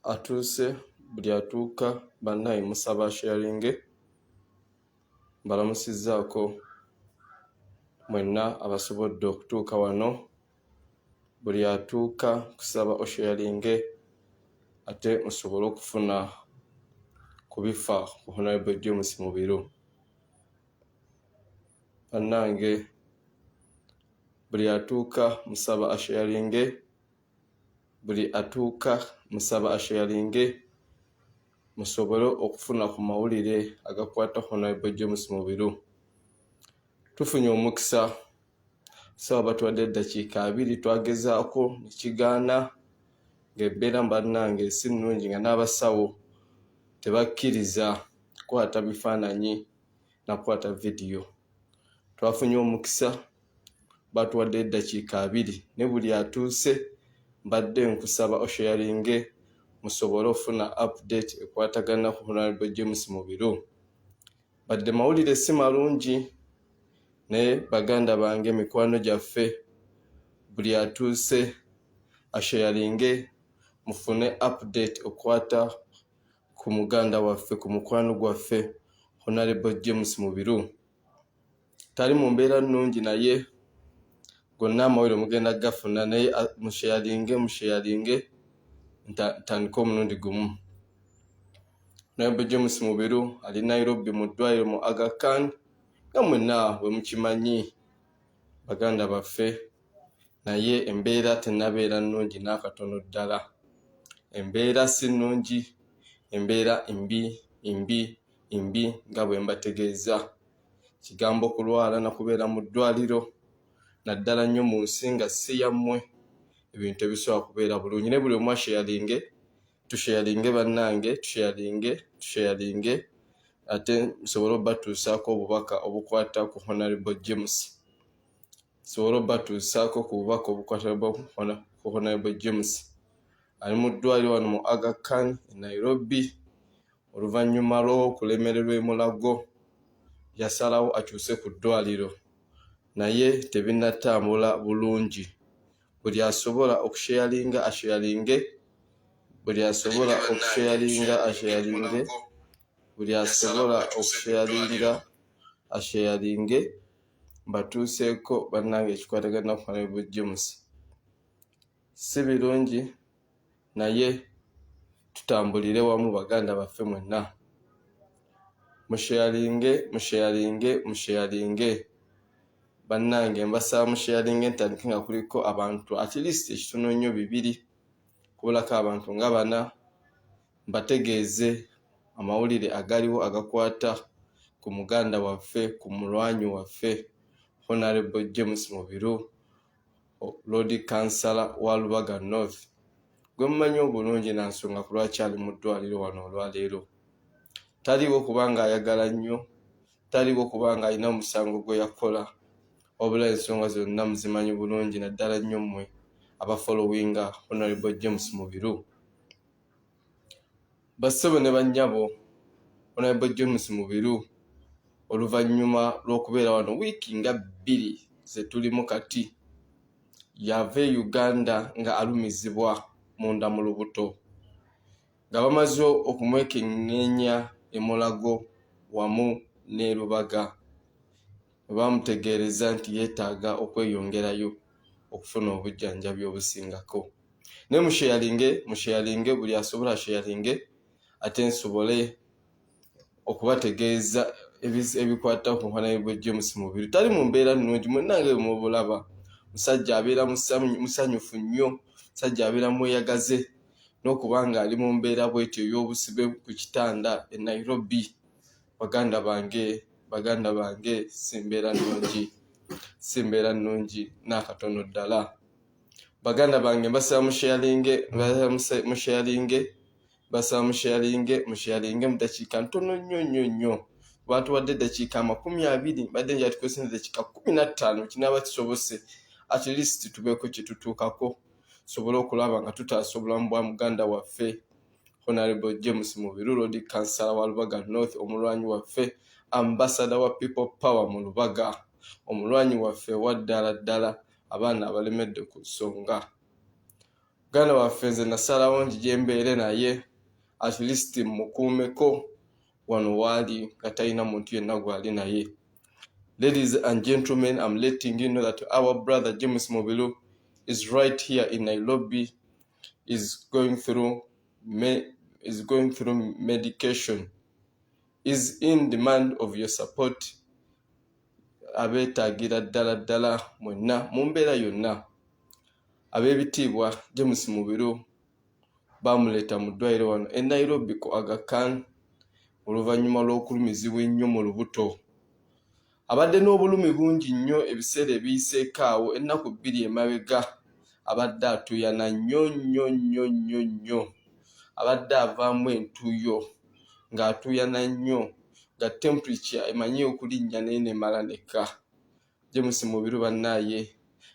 atuuse buli atuuka bannaye musaba sharinge mbalamusizzaako mwenna abasobodde okutuuka wano buli atuuka kusaba osharinge ate musobole okufuna kubifa ku Honorable James Mubiru. Bannange buli atuuka musaba asharinge, buli atuuka musaba asharinge musobole okufuna ku mawulire agakwata Honorable James Mubiru. Tufunye omukisa sawa batwadde eddakiika 2 twagezaako nekigaana ng'ebbeera bannange si nnungi nga n'abasawo tebakkiriza kukwata bifaananyi na kukwata vidiyo. Twafunye omukisa batwadde eddakiika 2 ne buli atuuse mbadde nkusaba osharinge musobole ofuna update ekwatagana ku Honorable James Mubiru. Badde mawulire si malungi naye baganda bange mikwano gyaffe buli atuuse asharinge mufune update okwata ku muganda waffe ku mukwano gwaffe Honorable James Mubiru. Tali mu mbeera nnungi naye gonna amawulire mugenda gafuna naye musharinge ntandika omulundi gumu. Honorable James Mubiru ali Nairobi mu ddwaliro mu Aga Khan nga mwenna bwe mukimanyi baganda baffe, naye embeera tennabeera nnungi n'akatono ddala. Embeera si nnungi, embeera imbi nga bwe mbategeeza. Kigambo kulwala na kubeera mu ddwaliro naddala nnyo mu nsi nga si yammwe ebintu ebisobola kubeera bulungi. Ne buli omu asharinge, tusharinge bannange, tusharinge ate nsobole obbatuusaako obubaka obukwata ku Honorable James. Nsobole obbatuusaako ku bubaka obukwata ku Honorable James. Ali mu ddwaliro wano mu Aga Khan e Nairobi. Oluvannyuma lw'okulemererwa emulago yasalawo akyuse ku ddwaliro naye tebinnatambula bulungi. Buli asobola okusharinga asharinge, buli asobola okusharinga asharinge, buli asobola okusharinga asharinge mbatuuseeko bannange ekikwatagana ku Honorable James. Si birungi naye tutambulire wamu baganda baffe mwenna. Musharinge bannange mbasaba musharinge ntandike nga kuliko abantu at least ekitono nnyo 2 kubulako abantu nga 4 mbategeeze amawulire agaliwo agakwata ku muganda waffe, ku mulwanyi waffe Honorable James Mubiru, Lord Councillor wa Lubaga North, gwe mumanyi obulungi na nsonga ku lwaki ali mu ddwaliro wano olwaleero. Taliwo kubanga ayagala nnyo, taliwo kubanga alina omusango gwe yakola, wabula ensonga zonna muzimanyi bulungi naddala nnyo mmwe abafollowinga Honorable James Mubiru. Bassebo ne bannyabo, Honorable James Mubiru oluvannyuma lw'okubeera wano wiiki nga 2 ze tulimu kati yava e Uganda nga alumizibwa munda mu lubuto, nga bamaze okumwekenneenya emulago wamu ne Lubaga. Bamutegeereza nti yeetaaga okweyongerayo okufuna obujjanjabi obusingako. Ne musharinge buli asobola asharinge ate nsobole okubategeeza ebikwata ku Honorable James Mubiru. Tali mu mbeera nnungi, mwennange mubulaba musajja abeera musanyufu nnyo, musajja abeera mweyagaze n'okubanga ali mu mbeera bwetyo ey'obusibe ku kitanda e Nairobi. Baganda bange si mbeera nnungi n'akatono ddala. Baganda bange mbasaba musharinge mu ddakiika ntono nnyo. Batuwadde eddakiika 20, badde nja tukozesa eddakiika 15 kinaaba kisobose at least tubeeko kye tutuukako, sobole okulaba nga tutaasa obulamu bwa muganda waffe Honorable James Mubiru, Lord Councillor wa Lubaga North, omulwanyi waffe, ambassador wa People Power mu Lubaga, omulwanyi waffe wa ddala abaana abalemedde ku nsonga. Muganda waffe nze nasalawo nti mbeere naye at least mukuumeko wano waali nga talina muntu yenna gwali naye. Ladies and gentlemen, I'm letting you know that our brother James Mubiru is right here in Nairobi, is going through medication, is in demand of your support. Abeetagira ddala mwenna mu mbeera yonna. Ab'ebitiibwa James Mubiru bamuleeta mu ddwaliro wano e Nairobi ku Aga Khan oluvannyuma lw'okulumizibwa ennyo mu lubuto. Abadde n'obulumi bungi nnyo ebiseera ebiyiseeko awo, ennaku 2 emabega. Abadde atuyana nnyo. Abadde avaamu entuuyo ng'atuyana nnyo, nga temperature emanyi okulinnya n'enemala neka. James Mubiru bannaaye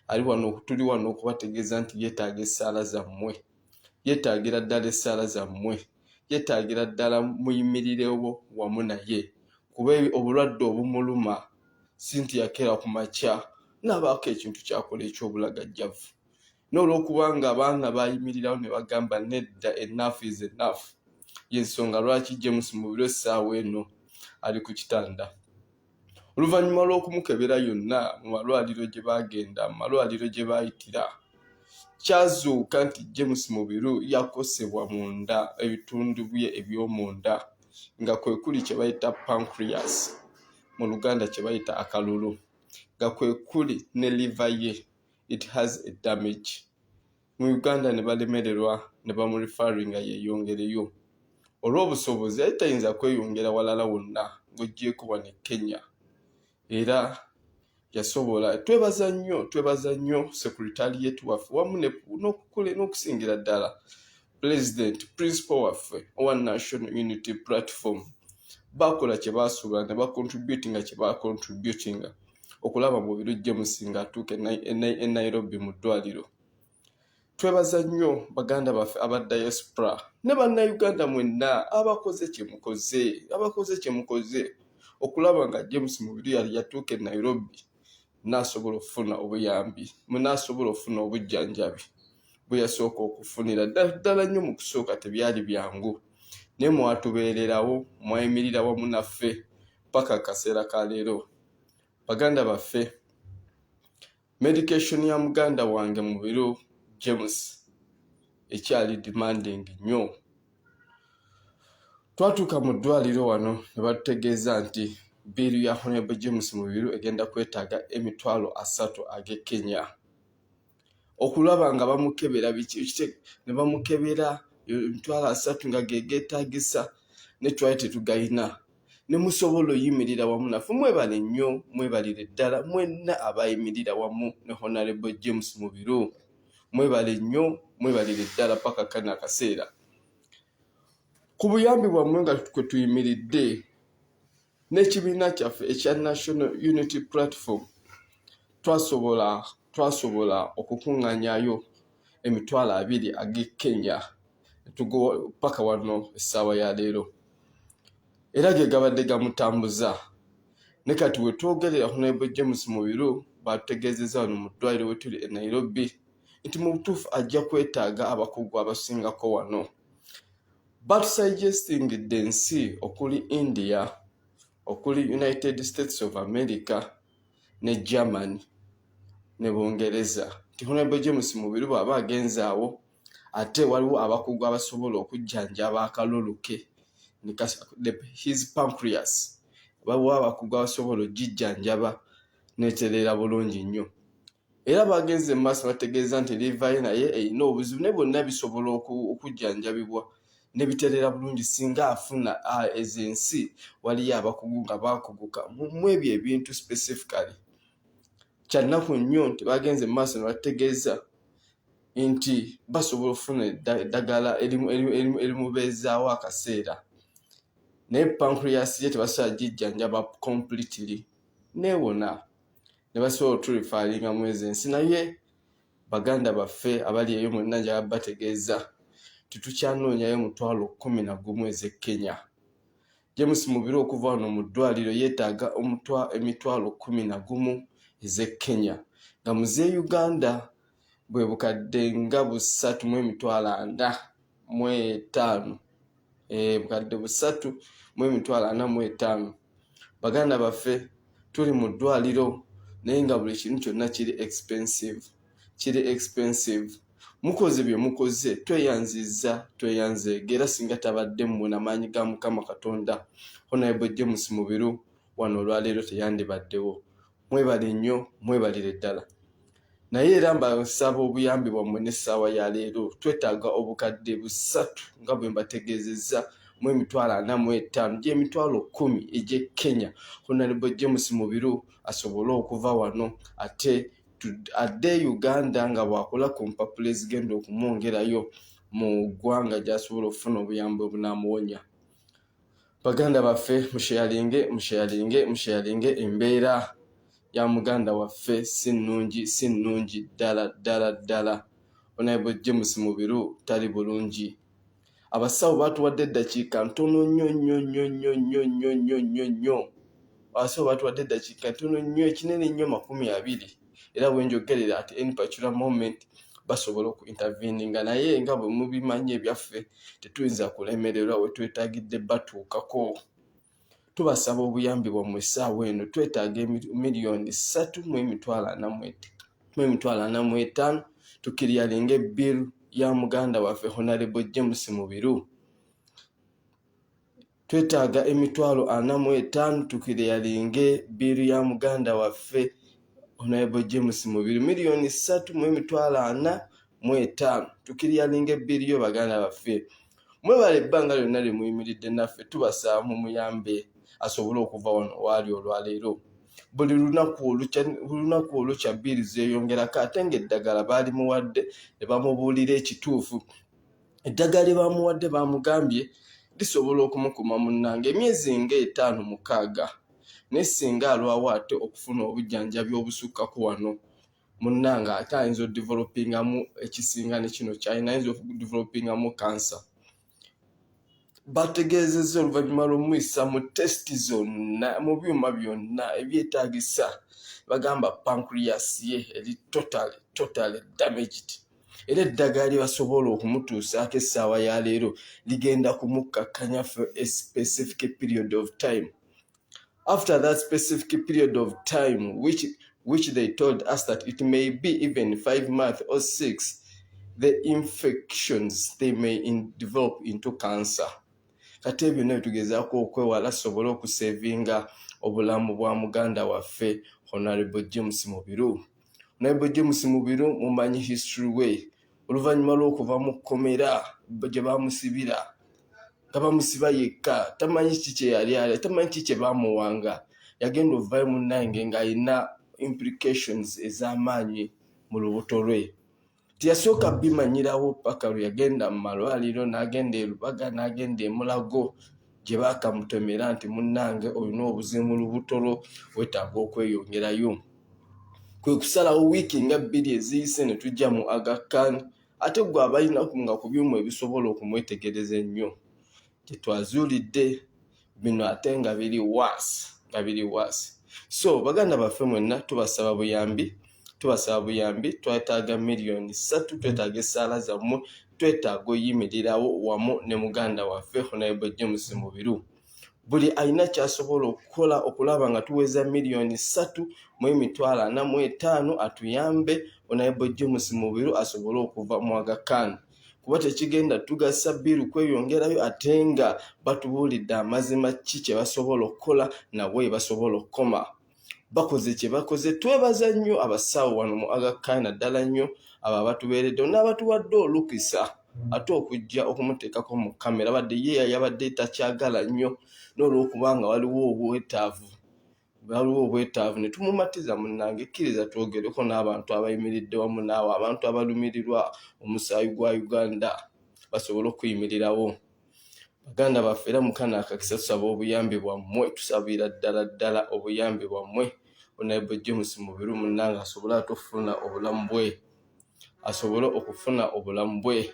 ali wano, tuli wano okubategeeza nti yeetaaga essaala zammwe, yeetaagira ddala essaala zammwe, yeetaagira ddala muyimirirewo wamu naye, kuba obulwadde obumuluma sinti yakera ku makya n'abaako ekintu kyakola eky'obulagajjavu. N'olwokubanga abaana bayimirirawo ne bagamba nedda, enough is enough, y'ensonga lwaki James Mubiru essaawa eno ali ku kitanda. Oluvannyuma lw'okumukebera yonna mu malwaliro gye bagenda, mu malwaliro gye bayitira, kyazuuka nti James Mubiru yakosebwa munda, ebitundu bye eby'omunda, nga kwe kuli kye bayita pancreas, mu Luganda kye bayita akalulu, nga kwe kuli ne liver ye, it has a damage. Mu Uganda ne balemererwa ne bamurefaringa yeeyongereyo. Olw'obusobozi yali tayinza kweyongera walala wonna ng'oggyeko wano e Kenya. Era yasobola. Twebaza nnyo Secretariat waffe wamu n'okusingira ddala President, Principal waffe owa National Unity Platform. Bakola kye baasuubula ne bacontributinga kye bacontributinga okulaba Mubiru James ng'atuuka e Nairobi mu ddwaliro. Twebaza nnyo baganda baffe aba diaspora ne bannayuganda mwenna abakoze kye mukoze okulaba nga James Mubiru yali yatuuka e Nairobi n'asobola okufuna obuyambi, n'asobola okufuna obujjanjabi bwe yasooka okufunira. Ddala nnyo mu kusooka tebyali byangu, naye mwatubeererawo, mwayimirira wamu naffe paka akaseera ka leero. Baganda baffe, medication ya muganda wange Mubiru James ekyali demanding nnyo. Twatuuka mu ddwaliro wano ne batutegeeza nti biiru ya Honorable James Mubiru egenda kwetaaga $30,000 ag'e Kenya. Okulaba nga bamukebera ne bamukebera $30,000 nga geetaagisa, ne twali tetugayina, ne musobola oyimirira wamu naffe. Mwebale nnyo, mwebalire ddala mwenna abayimirira wamu ne Honorable James Mubiru. Mwebale nnyo, mwebalire ddala paka kano akaseera. Ku buyambi bwammwe nga kwe tuyimiridde n'ekibiina kyaffe ekya National Unity Platform, twasobola okukuŋŋaanyayo $20,000 ag'e Kenya paka wano essaawa ya leero. Era ge gabadde gamutambuza. Ne kati we twogerera Honorable James Mubiru batutegeezezza wano mu ddwaliro we tuli e Nairobi nti mu butuufu ajja kwetaaga abakugu abasingako wano. But suggesting ensi okuli India, okuli United States of America ne Germany ne Bungereza, nti Honorable James Mubiru bw'aba agenze awo ate waliwo abakugu abasobola okujjanjaba akalulu ke, his pancreas, waliwo abakugu abasobola okujjanjaba netereera bulungi nnyo. Era bagenze mu maaso bategeeza nti liver ye naye erina obuzibu, ne bonna bisobola okujjanjabibwa ne bitereera bulungi singa afuna ezensi waliyo abakugu nga bakuguka mu ebyo ebintu specifically. Kyannaku nnyo nti bagenze mu maaso ne bategeeza nti basobola okufuna eddagala erimubeezaawo akaseera, naye pancreas ye tebasobola gijjanjaba completely neewona, ne basobola oturifaalinga mu ezensi. Naye baganda baffe abali eyo mwenna njagala bategeeza tutukyanoonyayo $11,000 ez'e Kenya. James Mubiru okuva wano mu ddwaliro yeetaaga $11,000 ez'e Kenya, nga muze Uganda bwe bukadde nga 3,445 bukadde 3,445. Baganda baffe tuli mu ddwaliro naye nga buli kintu kyonna kiri expensive. Mukoze bye mukoze, tweyanziza era singa tabadde mmwe n'amaanyi ga Mukama Katonda, Honorable James Mubiru wano olwaleero teyandibaddewo. Mwebale nnyo, mwebalire ddala. Naye era mbasaba obuyambi bwammwe n'essaawa ya leero. Twetaaga obukadde 3 nga bwe mbategeezezza mu 45 gy'emitwalo 10 egy'e Kenya. Honorable James Mubiru asobole okuva wano ate adde Uganda nga bwakola ku mpapula ezigenda okumwongerayo mu ggwanga gy'asobola okufuna obuyambi obunaamuwonya. Baganda baffe mushayalinge embeera ya muganda waffe si nnungi ddala. Honorable James Mubiru tali bulungi. Abasawo batuwadde eddakiika ntono nnyo. Abasawo batuwadde eddakiika ntono nnyo ekinene nnyo 20, era bwe njogerera at any particular moment basobola okuinterveninga, naye nga bwe mubimanyi ebyaffe tetuyinza kulemererwa we twetaagidde batuukako. Tubasaba obuyambi bwammwe essaawa eno. Twetaaga $3,445 tukiryalinga ebbiru ya muganda waffe Honorable James Mubiru. Twetaaga $45 tukiryalinga ebbiru ya muganda waffe Honorable James Mubiru. $3,445 tukiryalinga ebbiru yo baganda baffe. Mwebale ebbanga lyonna lye muyimiridde naffe. Tubasaba mumuyambe asobole okuva wano waali olwaleero. Buli lunaku olukya bbiri zeeyongerako ate ng'eddagala baali muwadde ne bamubuulira ekituufu. Eddagala lye bamuwadde bamugambye lisobola okumukuma munnange emyezi nga 5-6, naye singa alwawo ate okufuna obujjanjabi obusukkako wano munnange ate ayinza odevelopingamu ekisinga ne kino kyalina, ayinza okudevelopingamu kansa. Bategeezezza oluvannyuma lw'omuyisa mu tesiti zonna mu byuma byonna ebyetaagisa, bagamba pancreas ye eri totally damaged. Era eddagala lye basobola okumutuusaako essaawa ya leero ligenda kumukkakkanya for a specific period of time. After that specific period of time, which they told us that it may be even 5 months or 6, the infections they may develop into cancer. Kati ebyo byonna bitugezaako okwewala asobole okusevinga obulamu bwa muganda waffe Honorable James Mubiru. Honorable James Mubiru mumanyi history we. Oluvannyuma lw'okuva mu kkomera gye bamusibira nga bamusiba yekka, tamanyi kiki kye yali, tamanyi kiki kye baamuwanga, yagenda ovaayo munnange ng'alina implications ez'amaanyi mu lubuto lwe. Tiyasooka bimanyirawo paka lwe yagenda mu malwaliro, n'agenda e Lubaga, n'agenda e Mulago gye baakamutomera nti munnange olina obuzibu mu lubuto lwo, weetaaga okweyongerayo. Kwe kusalawo wiiki nga 2 eziyise ne tujja mu Aga Khan, ate gwe abalina nga ku byuma ebisobola okumwetegereza ennyo. Kye twazuulidde bino ate nga biri waasi. So baganda baffe mwenna tubasaba buyambi. Twetaaga $3,000,000, twetaaga essaala zammwe, twetaaga oyimirirawo wamu ne muganda waffe Honorable James Mubiru. Buli alina ky'asobola okukola okulaba nga tuweza $3,445 atuyambe Honorable James Mubiru asobole okuva mu Aga Khan. Kuba tekigenda tugasa bbiru kweyongerayo ate nga batubuulidde amazima kye basobola okukola nawe basobola okukoma. Bakoze kye bakoze. Twebaza nnyo abasawo wano mu Aga Khan, naddala nnyo abo abatubeereddewo n'abatuwadde olukisa ate okujja okumuteekako mu kamera, badde ye yabadde takyagala nnyo n'olwokubanga waliwo obwetaavu ne tumumatiza munnange, kkiriza twogereko n'abantu abayimiridde wamu naawe, abantu abalumirirwa omusaayi gwa Uganda basobole okuyimirirawo. Baganda baffe era mukana akakisa tusaba obuyambi bwammwe, tusabira ddala obuyambi bwammwe Honorable James Mubiru munnange asobole okufuna obulamu bwe.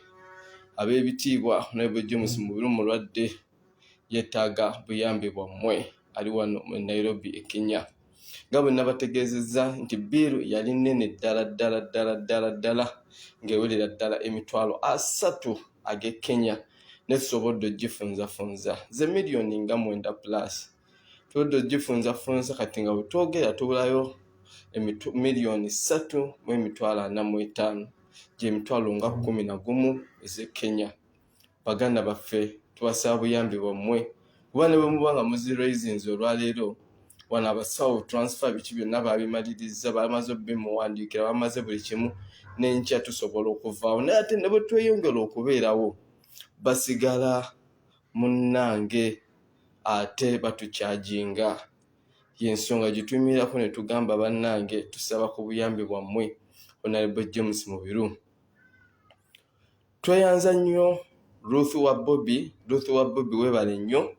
Ab'ebitiibwa Honorable James Mubiru mulwadde, yeetaaga buyambi bwammwe, ali wano mu Nairobi e Kenya. nga bwe nabategeezezza nti biiru yali nnene ddala ng'ewerera ddala emitwalo 3 ag'e Kenya ne tusobodde ogifunzafunza ze miliyoni nga 9 plus tusobodde ogifunzafunza kati nga bwe twogera tubulayo miliyoni 3.45 gy'emitwalo nga 11 ez'e Kenya. Baganda baffe tubasaba buyambi bwammwe kuba ne bwe muba nga muziraisins olwaleero wano abasawo transfer biki byonna babimaliriza bamaze bimuwandiikira bamaze buli kimu n'enkya tusobola okuvaawo naye ate ne bwe tweyongera okubeerawo basigala munnange ate batukyajinga y'ensonga gye tuyimirako ne tugamba bannange tusaba ku buyambi bwammwe Honorable James Mubiru. Tweyanza nnyo Ruth wa Bobby webale nnyo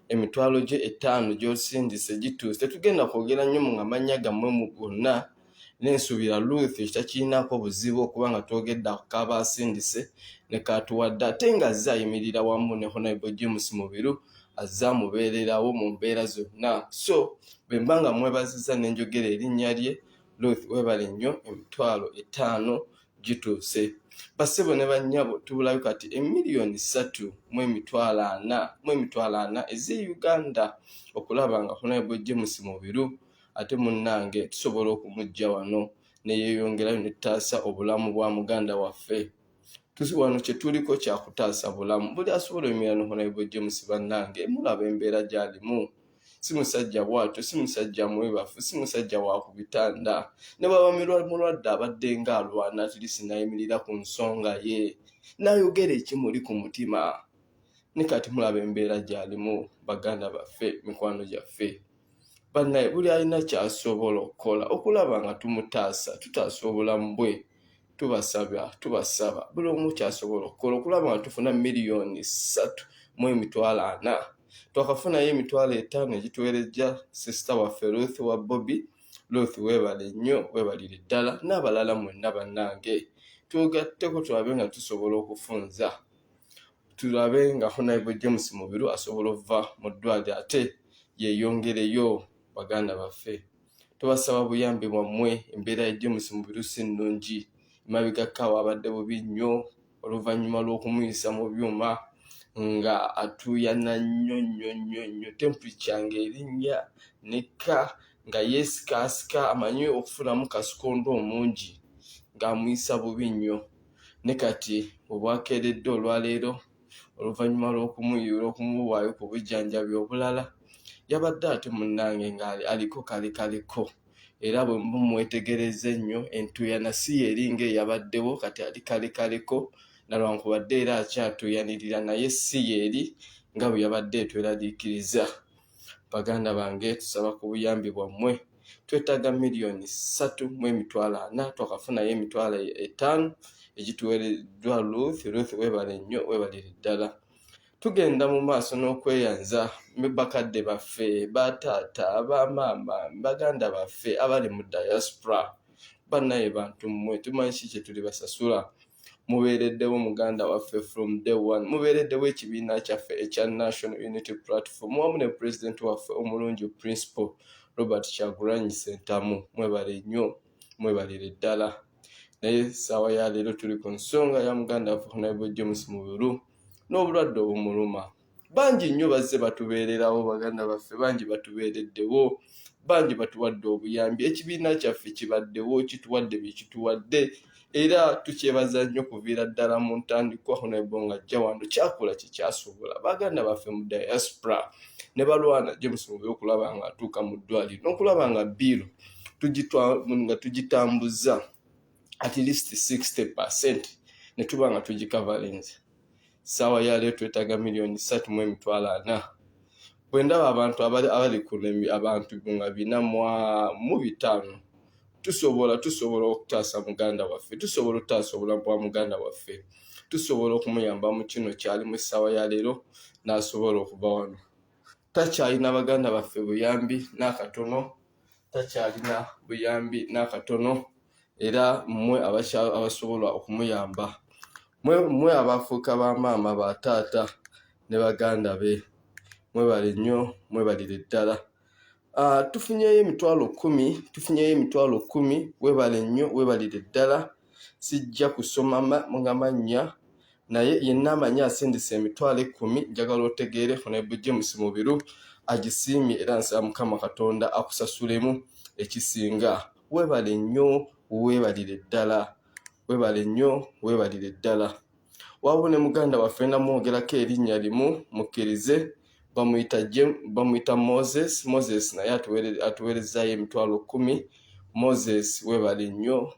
emitwalo gye 5 gy'osindise gituuse tetugenda kwogera nnyo mu amanya gammwe mu gonna n'ensuubira Ruth ekitakirinako buzibu okuba nga twogedde akabaasindise ne katuwadde ate nga azze ayimirira wamu ne Honorable James Mubiru azze amubeererawo mu mbeera zonna. So bwe mba nga mwebaziza n'enjogera erinnya lye Ruth webale nnyo emitwalo 5 gituuse. Bassebo ne bannyabo tubulayo kati emiliyoni 3.40 ez'e Uganda okulaba nga Honorable James Mubiru ate munnange tusobola okumujja wano ne yeeyongerayo ne tutaasa obulamu bwa muganda waffe. Wano kye tuliko kya kutaasa bulamu buli asobola oyimirira ne Honorable James bannange mulaba embeera gy'alimu. Si musajja bw'atyo, si musajja mwebafu, si musajja wa ku bitanda. Ne bwaba mulwadde abadde ng'alwana atirisi n'ayimirira ku nsonga ye n'ayogera ekimuli ku mutima. Ne kati mulaba embeera gy'alimu baganda baffe mikwano gyaffe. Bannaye buli alina ky'asobola okukola okulaba nga tutaasa obulamu bwe tubasaba buli omu ky'asobola okukola okulaba nga tufuna miliyoni 3.40. Twakafunayo emitwalo 5 egituweerejja sister waffe Ruth wa Bobby. Ruth webale nnyo webalire ddala n'abalala mwenna bannange tugatteko tulabe nga tusobola okufunza tulabe nga Honorable James Mubiru asobola okuva mu ddwaliro ate yeeyongereyo. Baganda baffe tubasaba buyambi bwammwe embeera ya James Mubiru si nnungi emabegako abadde bubi nnyo oluvannyuma lw'okumuyisa mu byuma nga atuuyana nnyo temperature ng'erinnya nekka nga yeesikaasika amanyi okufunamu kasikondo omungi ng'amuyisa bubi nnyo. Ne kati obwakeeredde olwaleero oluvannyuma lw'okumuwaayo ku bujjanjabi obulala yabadde ate munnange ng'aliko kaleko era bwe mumwetegereza ennyo entuuyana si yeringa eyabaddewo kati ali kaleko nalwankubadde era akyatuuyanirira naye si yeeri nga bwe yabadde etweraliikiriza. Baganda bange tusaba ku buyambi bwammwe twetaaga miliyoni 3.40 twakafunayo emitwalo 5 egituweereddwa Ruth webale nnyo webalire ddala. Tugenda mu maaso n'okweyanza bakadde baffe bataata bamaama baganda baffe abali mu diaspora. Bannaye bantu mmwe tumanyi ki kye tuli basasula. Mubeereddewo muganda waffe from day one, mubeereddewo ekibiina kyaffe ekya National Unity Platform wamu ne President waffe omulungi Principal Robert Kyagulanyi Ssentamu. Mwebale nnyo mwebalire ddala. Naye ssaawa ya leero tuli ku nsonga ya muganda waffe Honorable James Mubiru n'obulwadde obumuluma. Bangi nnyo bazze batubeererawo baganda baffe, bangi batubeereddewo, bangi batuwadde obuyambi. Ekibiina kyaffe kibaddewo kituwadde bye kituwadde era tukyebaza nnyo kuviira ddala mu ntandikwa Honorable ng'ajja wano kyakola kye kyasobola. Baganda baffe mu diaspora ne balwana James Mubiru okulaba nga atuuka mu ddwaliro n'okulaba nga biiru nga tugitambuza at least 60% ne tuba nga tugikavalinze. Ssaawa ya leero twetaaga miliyoni 3.40. Bwe ndaba abantu abali ku abantu nga 405 tusobola okutaasa muganda waffe, tusobola okutaasa obulamu bwa muganda waffe, tusobola okumuyamba mu kino kyali mu ssaawa ya leero n'asobola okuva wano. Takyalina baganda baffe buyambi n'akatono, era mmwe abasobola okumuyamba, mmwe abafuuka bamaama bataata ne baganda be mwebale nnyo mwebalire ddala. Tufunyeyo emitwalo 10 webale nnyo webalire ddala sijja kusoma mannya naye yenna amanyi asindise emitwalo 10 njagala otegeere Honorable James Mubiru agisiimye era nsaba Mukama Katonda akusasulemu ekisinga. Webale nnyo webalire ddala. Wabula ne muganda waffe namwogerako erinnya limu mukkirize bamuyita Moses naye atuweerezaayo emitwalo 10. Moses webale nnyo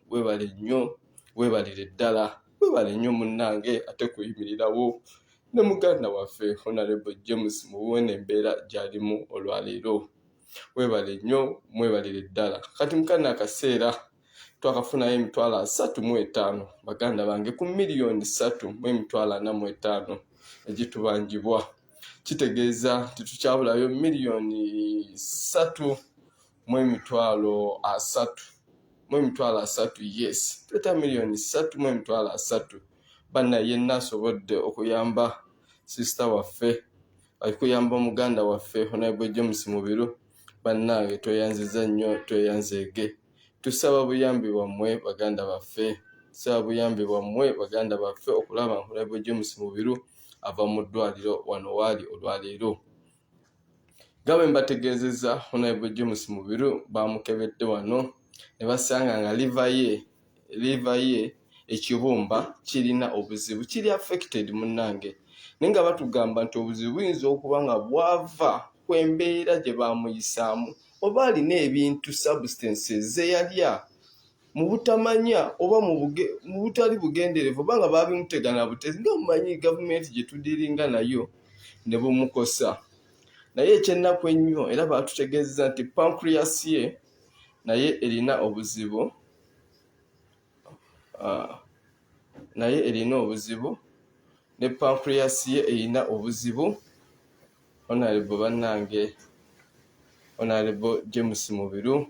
webalire ddala. Webale nnyo munnange ate kuyimirirawo ne muganda waffe Honorable James muwone embeera gy'alimu olwaleero. Webale nnyo mwebalire ddala. Kati mukana akaseera twakafunayo emitwalo 35 baganda bange ku miliyoni 3.45 egitubanjibwa. Kitegeeza titukyabulayo miliyoni 3.3 yes tuleta miliyoni 3.3 banna yenna asobodde okuyamba sister waffe okuyamba muganda waffe Honorable James Mubiru bannange tweyanziza nnyo tweyanzeege. Tusaba buyambi bwammwe baganda baffe okulaba Honorable James Mubiru ava mu ddwaliro wano waali olwaleero. Nga bwe mbategeezezza Honorable James Mubiru bamukebedde wano ne basanga nga liva ye ekibumba kirina obuzibu kiri affected munnange naye nga batugamba nti obuzibu buyinza okuba nga bwava ku embeera gye bamuyisaamu oba alina ebintu substances ze yalya mu butamanya oba mu butali bugenderevu oba nga babimutegana butezi nga mumanyi gavumenti gye tudiringa nayo ne bumukosa. Naye ekyennaku ennyo era batutegeeza nti pancreas ye naye erina obuzibu ne pancreas ye erina obuzibu. Honorable bannange Honorable James Mubiru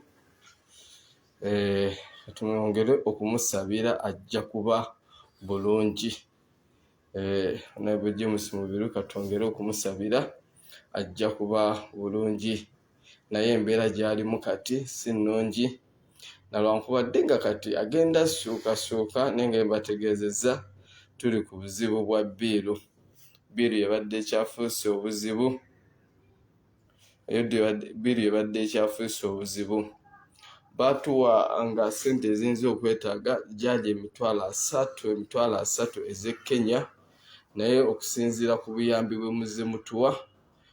tumwongere okumusabira ajja kuba bulungi. Honorable James Mubiru katwongere okumusabira ajja kuba bulungi naye embeera gy'alimu kati si nnungi nalwankubadde nga kati agenda suukasuuka naye nga mbategeezezza tuli ku buzibu bwa biiru yabadde ekyafuuse obuzibu. Batuwa nga ssente eziyinza okwetaaga gyali emitwalo 3 ez'e Kenya naye okusinziira ku buyambi bwe muzze mutuwa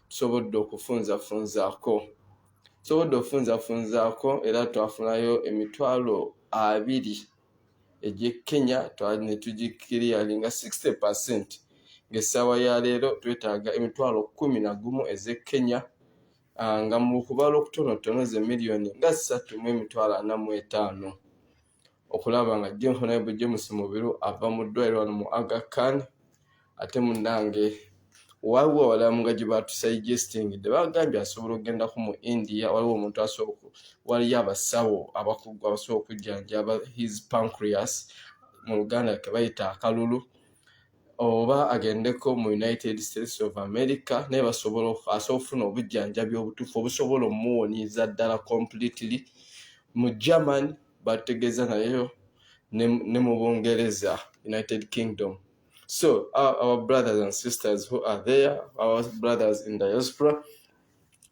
tusobodde okufunzafunzaako era twafunayo emitwalo 20 egy'e Kenya ne tugikiriyalinga 60%. Ng'essaawa ya leero twetaaga emitwalo 11 ez'e Kenya nga mu kubala okutonotono ze miliyoni nga 3.45 okulaba nga Honorable James Mubiru ava mu ddwaliro wano mu Aga Khan. Ate munnange waliwo abalamu nga gye batusuggestingidde bagambye asobola okgendako mu India waliwo omuntu waliyo abasawo abakugu abasobola okujjanjaba his pancreas mu Luganda ke bayita akalulu oba agendeko mu United States of America naye asobola okufuna obujjanjabi obutuufu obusobola omuwonyiza ddala completely. Mu German bategeeza nayo ne mu Bungereza United Kingdom. So our brothers and sisters who are there, our brothers in diaspora,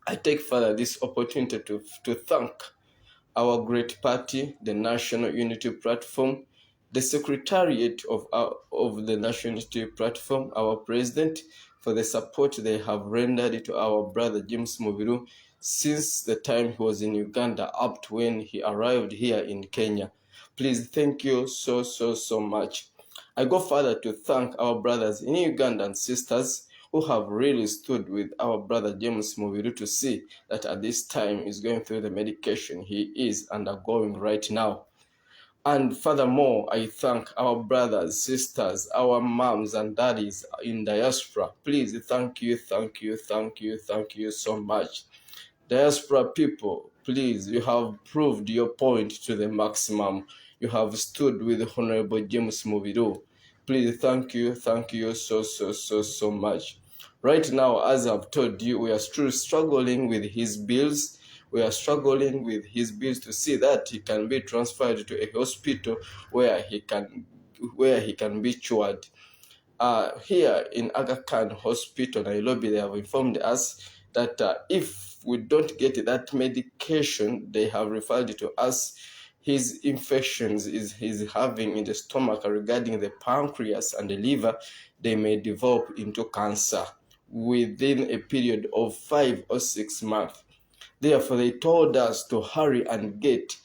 I take further this opportunity to thank our great party, the National Unity Platform, the Secretariat of the National Unity Platform, our president, for the support they have rendered to our brother James Mubiru since the time he was in Uganda up to when he arrived here in Kenya. Please, thank you so much. I go further to thank our brothers in Uganda and sisters who have really stood with our brother James Mubiru to see that at this time he's going through the medication he is undergoing right now. And furthermore, I thank our brothers, sisters, our moms and daddies in diaspora. Please, thank you so much. Diaspora people, please, you have proved your point to the maximum. You have stood with Honorable James Mubiru. Please, thank you so much. Right now, as I've told you, we are still struggling with his bills. we are struggling with his bills to see that he can be transferred to a hospital where he can be cured. Here in Aga Khan Hospital, Nairobi, they have informed us that if we don't get that medication they have referred to us, his infections he's having in the stomach regarding the pancreas and the liver, they may develop into cancer within a period of 5 or 6 months. Therefore, they told us to hurry and get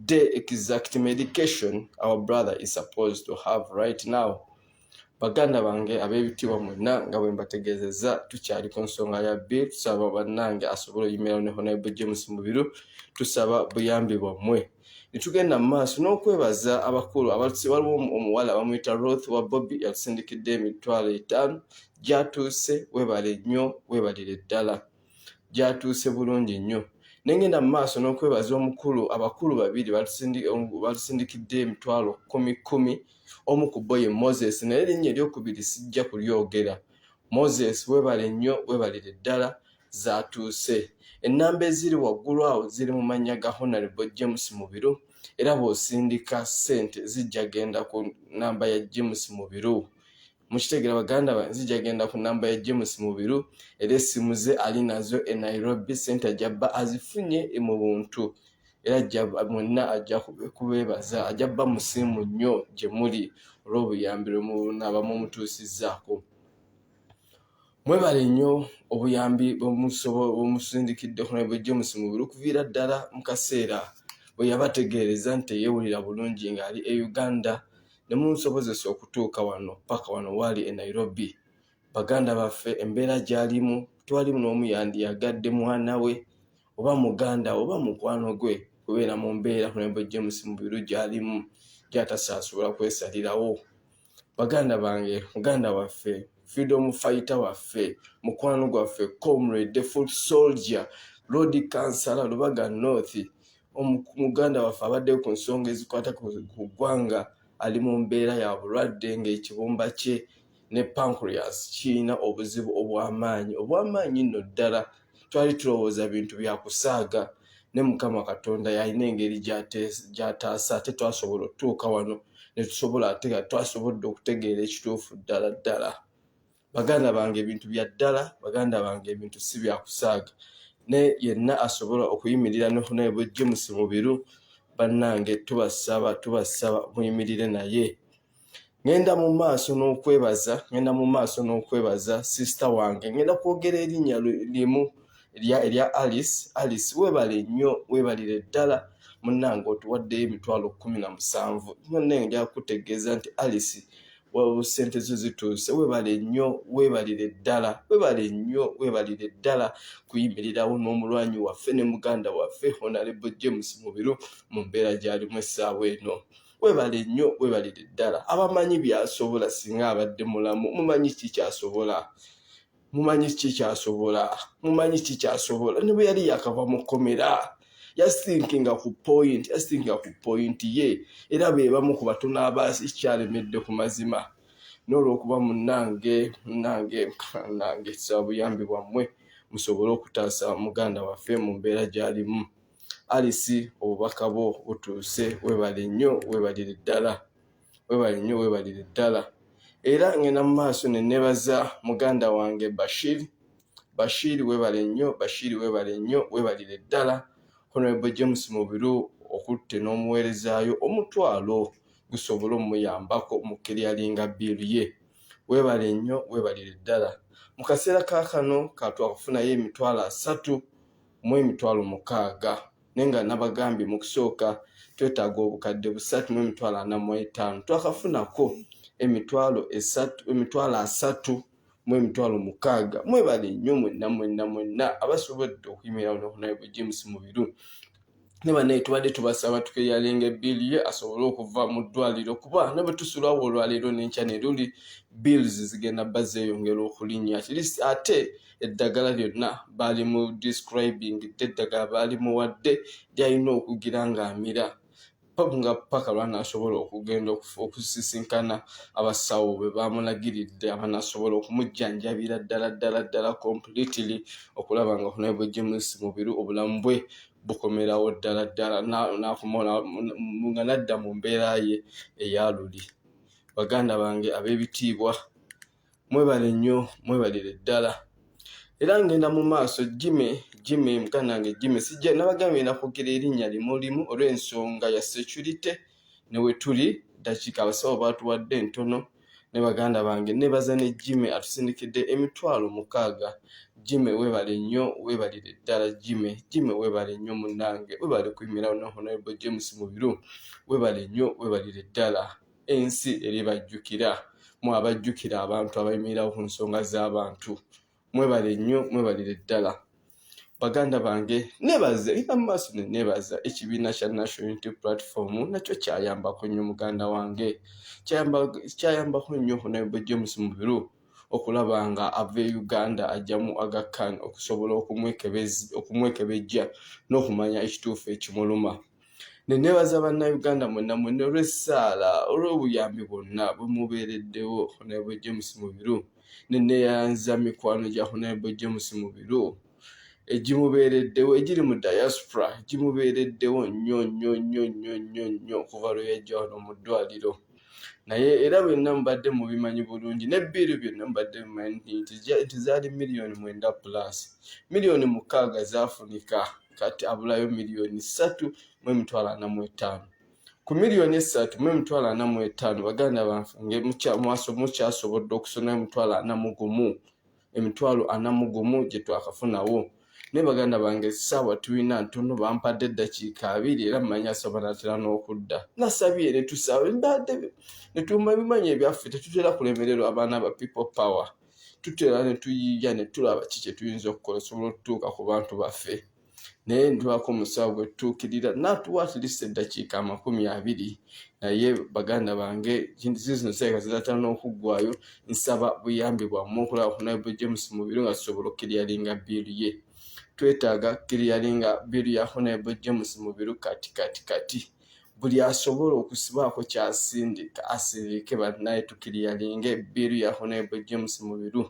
the exact medication our brother is supposed to have right now. Baganda bange ab'ebitiibwa mwenna nga bwe mbategeezezza tukyali ku nsonga ya bill. Tusaba bannange asobole oyimira ne Honorable James Mubiru, tusaba buyambi bwammwe. Nitugenda mu maaso n'okwebaza abakulu waliwo omuwala bamuyita Ruth wa Bobby yatusindikidde emitwalo 5 gyatuuse. Webale nnyo, webalire ddala, gyatuuse bulungi nnyo. Nengenda mu maaso n'okwebaza abakulu babiri batusindikidde emitwalo 10. Omu ku bo ye Moses, naye erinnya eryokubiri sijja kulyogera. Moses, webale nnyo, webalire ddala, zaatuuse. Ennamba eziri waggulu awo ziri mu mannya ga Honorable James Mubiru, era bw'osindika ssente zijja genda ku namba ya James Mubiru. Mukitegera baganda bange, zijja genda ku namba ya James Mubiru, era essimu ze ali nazo e Nairobi, ssente ajjabba azifunye mu buntu. Era mwenna ajja kubeebaza, ajjabba musiimu nnyo gye muli olw'obuyambi lwe mumutuusizzaako. Mwebale nnyo obuyambi bwemusindikidde Honorable James Mubiru kuviira ddala mu kaseera bwe yabategeereza nti yeewulira bulungi ng'ali e Uganda, ne munsobozesa okutuuka wano paka wano waali e Nairobi. Baganda baffe embeera gy'alimu, twalimu n'omu yandiyagadde mwana we oba muganda oba mukwano gwe kubeera mu mbeera Honorable James Mubiru gy'alimu gy'atasaasubula kwesalirawo. Baganda bange, muganda waffe, freedom fighter waffe, mukwano gwaffe, comrade, foot soldier, road councillor Lubaga North, omuganda waffe abaddeyo ku nsonga ezikwata ku ggwanga, ali mu mbeera ya bulwadde ng'ekibumba kye ne pancreas kirina obuzibu obw'amaanyi nno ddala. Twali tulowooza bintu bya kusaaga, ne Mukama Katonda yalina engeri gy'ataasa ate twasobola okutuuka wano ne tusobola twasobodde okutegeera ekituufu ddala. Baganda bange, ebintu bya ddala, baganda bange, ebintu si bya kusaaga. Ne yenna asobola okuyimirira ne Honorable James Mubiru, bannange tubasaba muyimirire naye. Ngenda mu maaso n'okwebaza sister wange, ngenda kwogera erinnya limu erya Alice. Webale nnyo, webalire ddala munnange, otuwaddeyo emitwalo 17. Nonne nja kutegeeza nti Alice sente zo zituuse. Webale nnyo, webalire ddala, webale nnyo, webalire ddala kuyimirirawo n'omulwanyi waffe ne muganda waffe Honorable James Mubiru mu mbeera gy'alimu essaawa eno. Webale nnyo, webalire ddala. Abamanyi byasobola singa abadde mulamu, mumanyi kikyasobola. Ne bwe yali yakava mu kkomera, yasinkinga ku point ye, era be bamu ku batono abakyalemedde ku mazima. N'olw'okuba munnange tusaba buyambi bwammwe musobole okutaasa muganda waffe mu mbeera gy'alimu. Alice, obubaka bwo butuuse. Webale nnyo, webalire ddala. Era ngenda mu maaso ne nebaza muganda wange Bashir, webale nnyo, webalire ddala. Honorable James Mubiru okutte n'omuweerezaayo omutwalo gusobole omuyambako mu kiryalinga bill ye. Webale nnyo, webalire ddala. Mu kaseera kaakano katwakufunayo emitwalo 3 mu emitwalo 6. Nenga nabagambye mu kusooka twetaaga obukadde 3 mu emitwalo 45. Twakafunako emitwalo 3 mu emitwalo 6. Mwebale nnyo mwenna abasobodde okuyimirirawo ne Honorable James Mubiru. Ne banne tubadde tubasaba tukiryalinga bill ye asobole okuva mu ddwaliro, kuba ne bwe tusulwawo olwaleero n'enkya ne luli bills zigenda bazeeyongera okulinnya. Ate eddagala lyonna baali mu describing, eddagala baali muwadde lyalina okugira ng'amira. nga paka lwanasobola okugenda okusisinkana abasawo bwe bamulagiridde abanasobola okumujjanjabira ddala completely okulaba nga Honorable James Mubiru obulamu bwe bukomerawo ddala nga nadda mu mbeera ye eyaluli. Baganda bange ab'ebitiibwa, mwebale nnyo, mwebalire ddala. Era ngenda mu maaso Jimmy mukana wange Jimmy sijja nabagambye nakugira erinnya limu olw'ensonga ya security ne we tuli dakiika abasawo baatuwadde entono ne baganda bange nebaza ne Jimmy atusindikidde emitwalo 6. Jimmy webale nnyo, webalire ddala Jimmy webale nnyo munnange, webale kuyimirawo ne Honorable James Mubiru, webale nnyo, webalire ddala. Ensi eri bajjukira mu abajjukira abantu abayimirirawo ku nsonga z'abantu. Mwebale nnyo, mwebalire ddala. Baganda bange nebaze ina maaso nebaza ekibiina kya National Unity Platform nakyo kyayambako nnyo muganda wange. Kyayambako nnyo Honorable James Mubiru okulaba nga ava Uganda ajja mu Aga Khan okusobola okumwekebejja n'okumanya ekituufu ekimuluma. Nebaza bannayuganda mwenna olw'essaala olw'obuyambi bwonna bumubeereddewo Honorable James Mubiru. Neyanza mikwano gya Honorable James Mubiru egimubeereddewo egiri mu diaspora gimubeereddewo nnyo okuva lwe yajja wano mu ddwaliro. Naye era bwenna mubadde mubimanyi bulungi n'ebbiiru byonna mubadde mumanyi nti zaali million 9+. Million 6 zaafunika kati abulayo million 3.45. Ku million 3.45 baganda bange mukyasobodde okusona emitwalo 41 gye twakafunawo. Ne baganda bange ssaawa tulina ntono bampadde eddakiika 2 era mmanyi asaba natera n'okudda. Nasabye ne tusaba mbadde ne tumanyi ebyaffe tetutera kulemererwa abaana ba people power. Tutera ne tuyiiya ne tulaba kiki tuyinza okukola osobola okutuuka ku bantu baffe. Naye ndwako omusawo gwe tutuukirira n'atuwa at least eddakiika 20. Naye baganda bange zino seeka ziratana n'okuggwayo. Nsaba buyambi bwammwe okulaba Honorable James Mubiru nga tusobola okukiryalinga bbiiru ye. Twetaaga kiryalinga bbiiru ya Honorable James Mubiru kati. Buli asobola okusibaako kyasindika asindike bannaye tukiryalinga bbiiru ya Honorable James Mubiru.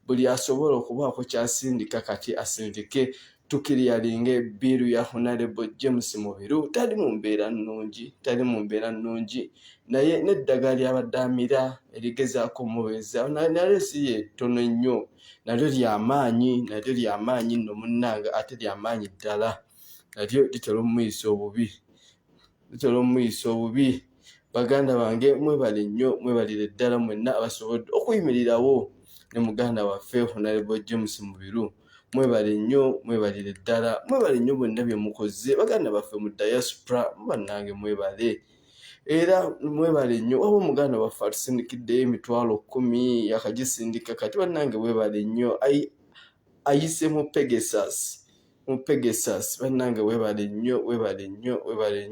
Buli asobola okubaako kyasindika kati asindike tukiryalinga ebbiiru ya Honorable James Mubiru. Tali mu mbeera nnungi naye n'eddagala ly'abaddaamira erigezaako mubeeza nalyo si ye ttono nnyo, nalyo ly'amaanyi nno munnange, ate ly'amaanyi ddala, nalyo litera omuyisa obubi. Baganda bange mwebale nnyo, mwebalire ddala mwenna abasobodde okuyimirirawo ne muganda waffe Honorable James Mubiru. Mwebale nnyo, mwebalire ddala, mwebale nnyo bwenna bye mukoze baganda baffe mu diaspora, bannange mwebale. Era mwebale nnyo waba omuganda waffe atusindikiddeyo emitwalo 10 yakagisindika kati bannange mwebale nnyo. Ayise mu Pegasus bannange mwebale nnyo.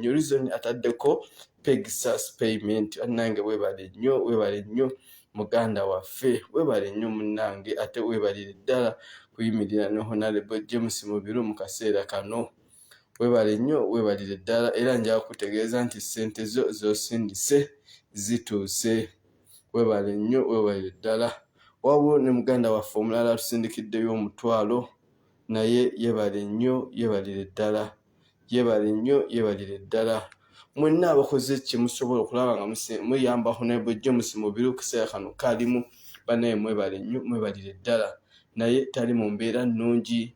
Reason ataddeko Pegasus payment bannange mwebale nnyo muganda waffe, webale nnyo munnange, ate webalire ddala kuyimirira ne Honorable James Mubiru mu kaseera kano. Webale nnyo, webalire ddala era njaga kutegeeza nti ssente z'osindise zituuse. Webale nnyo, webalire ddala. Wabula ne muganda waffe omulala atusindikiddeyo omutwalo naye yebale nnyo, yebalire ddala. Mwenna abakoze kyemusobola okulaba nga muyamba Honorable James Mubiru kuseera kano kalimu bannaye mwebale nnyo, mwebalire ddala. Naye tali mu mbeera nnungi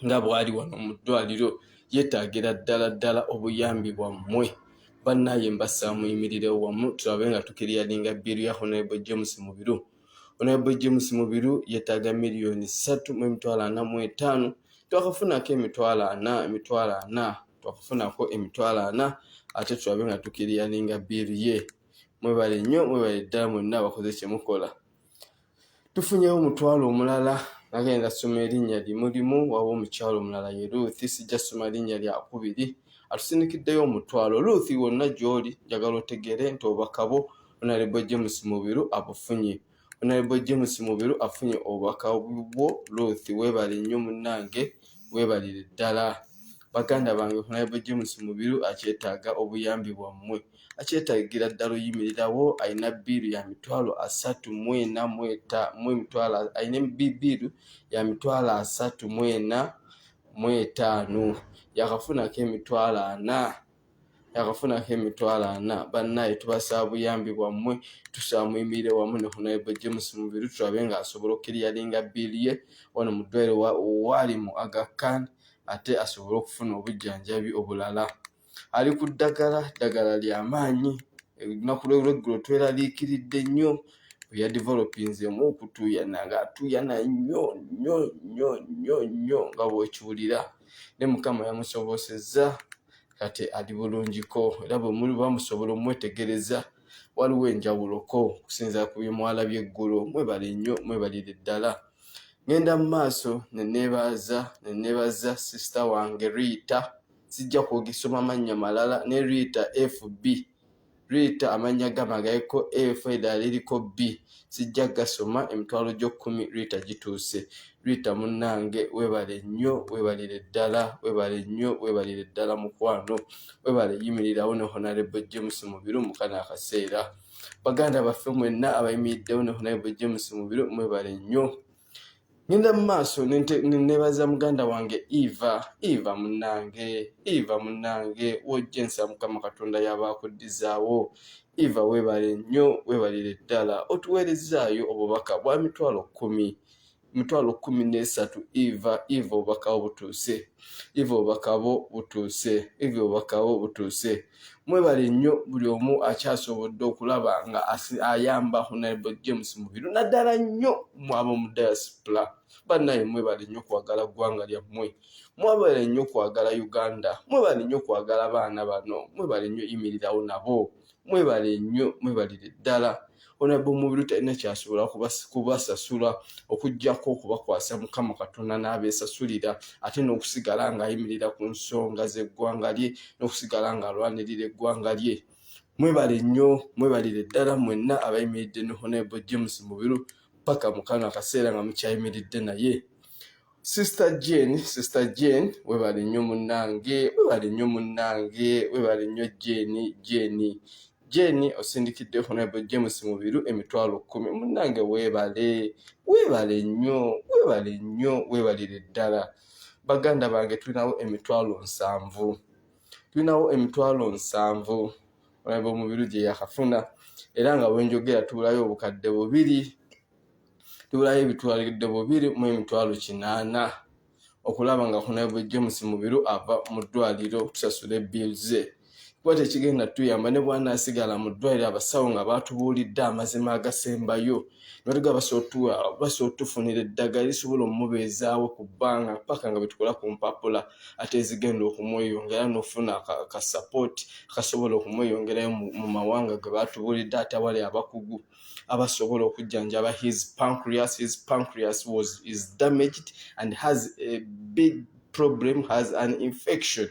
nga bwali wano mu ddwaliro. Yeetaagira ddala obuyambi bwammwe bannaye mbasa muyimirirewo wamu tulabe nga tukiryalinga bbiiru ya Honorable James Mubiru. Honorable James Mubiru yeetaaga million 3.45. Twakafunako emitwalo 4 ate tulabe nga tukiryalinga bbiiru ye. Mwebale nnyo, mwebale ddala mwenna abakoze kyemukola. Tufunyewo omutwalo omulala agenda ssoma erinnya limu waba omukyalo omulala ye Ruth, sijja ssoma linnya lyakubiri atusindikiddeyo omutwalo. Ruth wonna gy'oli njagala otegeere nti obubaka bwo Honorable James Mubiru abufunye. Honorable James Mubiru afunye obubaka bwo Ruth, webale nnyo munnange, webalire ddala. baganda bange Honorable James Mubiru akyetaaga obuyambi bwammwe akyetaagira ddala oyimirirawo alina bbiiru ya $345 yakafunako emitwalo 40 bannaye tubasaba buyambi bwammwe tusaba muyimirire wamu ne Honorable James Mubiru tulabe nga asobola okukiriyalinga bbiiri ye wano mu ddwaliro waali mu Aga Khan ate asobole okufuna obujjanjabi obulala. Ali ku ddagala ly'amaanyi olunaku lw'eggulo tweraliikiridde nnyo ya developinzemu okutuuyana ng'atuuyana nnyo nga bw'okiwulira ne Mukama yamusobozesezza kati ali bulungiko era bwe muli bamusobola omwetegereza waliwo enjawuloko okusinziira ku byemwalabye eggulo. Mwebale nnyo, mwebalire ddala. Ngenda mu maaso ne neebaza sister wange Rita, sijja kwogisoma amannya malala ne Rita FB. Rita amanya gamagayiko F eddala liriko B, sijja gasoma emitwalo gy'okkumi Rita gituuse. Rita munnange webale nnyo, webalire ddala, webale nnyo, webalire ddala mukwano, webale yimirirawo ne Honorable James Mubiru mu kano akaseera. Baganda baffe mwenna abayimiriddewo ne Honorable James Mubiru mwebale nnyo. Ngenda mu maaso nebaza muganda wange Eva munnange wojja ensa Mukama Katonda y'abakuddizaawo. Eva webale nnyo, webalire ddala, otuweerezaayo obubaka bwa mitwalo 13. Eva obubaka butuuse. Mwebale nnyo buli omu akyasobodde okulaba nga ayamba Honorable James Mubiru naddala nnyo mwabo mu diaspora. Bannaye mwebale nnyo kwagala ggwanga lyammwe, mwebale nnyo kwagala Uganda, mwebale nnyo kwagala abaana bano, mwebale nnyo yimirirawo nabo, mwebale nnyo, mwebalire ddala. Honorable Mubiru talina kyasobola kubasasula okuggyako okubakwasa Mukama Katonda n'abeesasulira ate n'okusigala ng'ayimirira ku nsonga z'eggwanga lye n'okusigala ng'alwanirira eggwanga lye. Mwebale nnyo, mwebalire ddala mwenna abayimiridde ne Honorable James Mubiru paka mu kano akaseera nga mukyayimiridde naye. Sister Jane webale nnyo munnange, webale nnyo Jane osindikidde Honorable James Mubiru emitwalo 10. Munnange webale nnyo, webalire ddala. Baganda bange tulinawo emitwalo 7. Honorable Mubiru gye yakafuna era nga bwenjogera tubulayo obukadde 2, tubulayo ebitwalidde 2 mu emitwalo 8 okulaba nga Honorable James Mubiru ava mu ddwaliro okusasula bills ze. Kuba tekigenda tuyamba ne bw'anaasigala mu ddwaliro abasawo nga baatubuulidde amazima agasembayo notega basootufunira eddagala lisobola omubeezaawo ku bbanga paka nga betukola ku mpapula ate ezigenda okumweyongera n'ofuna ka support kasobola okumweyongerayo mu mawanga ge baatubuulidde ate awali abakugu abasobola okujjanjaba. His pancreas is damaged and has a big problem, has an infection.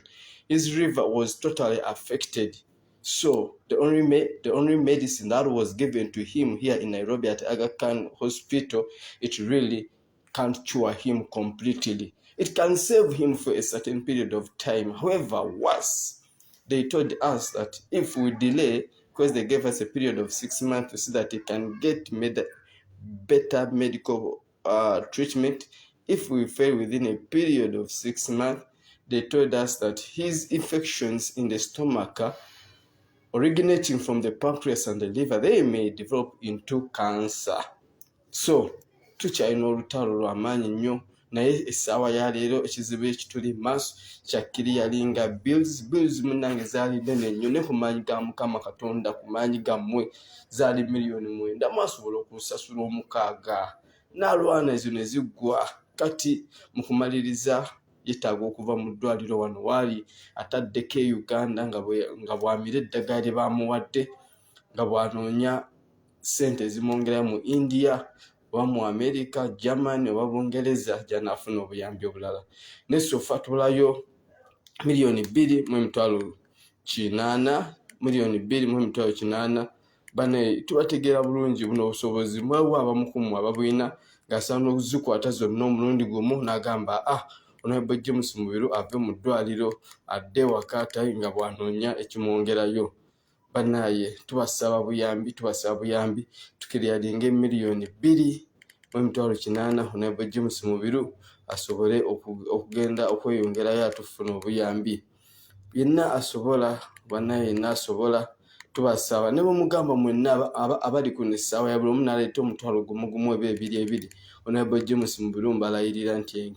His liver was totally affected. So the only medicine that was given to him here in Nairobi at Aga Khan Hospital, it really can't cure him completely. It can save him for a certain period of time. However, worse, they told us that if we delay, because they gave us a period of 6 months to see that he can get better medical treatment. If we fail within a period of 6 months, they told us that his infections in the stomach originating from the pancreas and the liver, they may develop into cancer. So, tukyalina olutalo lw'amaanyi nnyo naye essaawa ya leero ekizibu ekituli maaso kyakkiriyalinga bills munnange zaali nnene nnyo ne ku maanyi ga Mukama Katonda ku maanyi gammwe zaali miliyoni 9 mwasobola okusasula 6 n'alwana ezo ne ziggwa. Kati mu kumaliriza yetaaga okuva mu ddwaliro wano waali ataddeko e Uganda nga bw'amira eddagala lye bamuwadde nga bw'anoonya ssente zimwongera mu India oba mu America, Germany oba Bungereza gy'anaafuna obuyambi obulala. Ne sofa tubulayo miliyoni 2.8 bane tubategeera bulungi buno obusobozi mwewa abamu ku mmwe ababulina ng'asaana okuzikwata zonna omulundi gumu n'agamba Honorable James Mubiru ave mu ddwaliro adde waka atayi nga bwanoonya ekimwongerayo. Bannaye tubasaba buyambi tukiryalinga miliyoni 2.8 Honorable James Mubiru asobole okugenda okweyongerayo atufuna obuyambi. Yenna asobola bannaye yenna asobola tubasaba ne bamugamba mwenna abali ku nsaawa ya buli omu n'aleeta omutwalo gumu eba ebiri. Honorable James Mubiru mbalayirira nti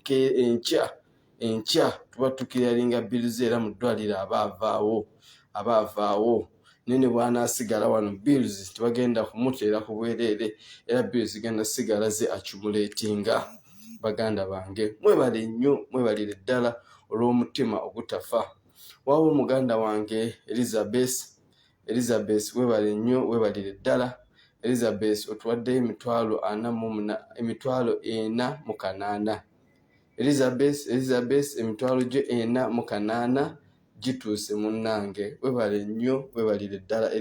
enkya tuba tukiryalinga bills era mu ddwaliro abaavaawo nene bw'anaasigala wano bills tebagenda kumuteera ku bwereere era bills zigenda sigala ze accumulatinga. Baganda bange mwebale nnyo mwebalire ddala olw'omutima ogutafa. Waawo muganda wange Elizabeth webale nnyo webalire ddala. Elizabeth otuwaddeyo emitwalo 48. Elizabeth emitwalo gye 48 gituuse munnange. Webale nnyo webalire ddala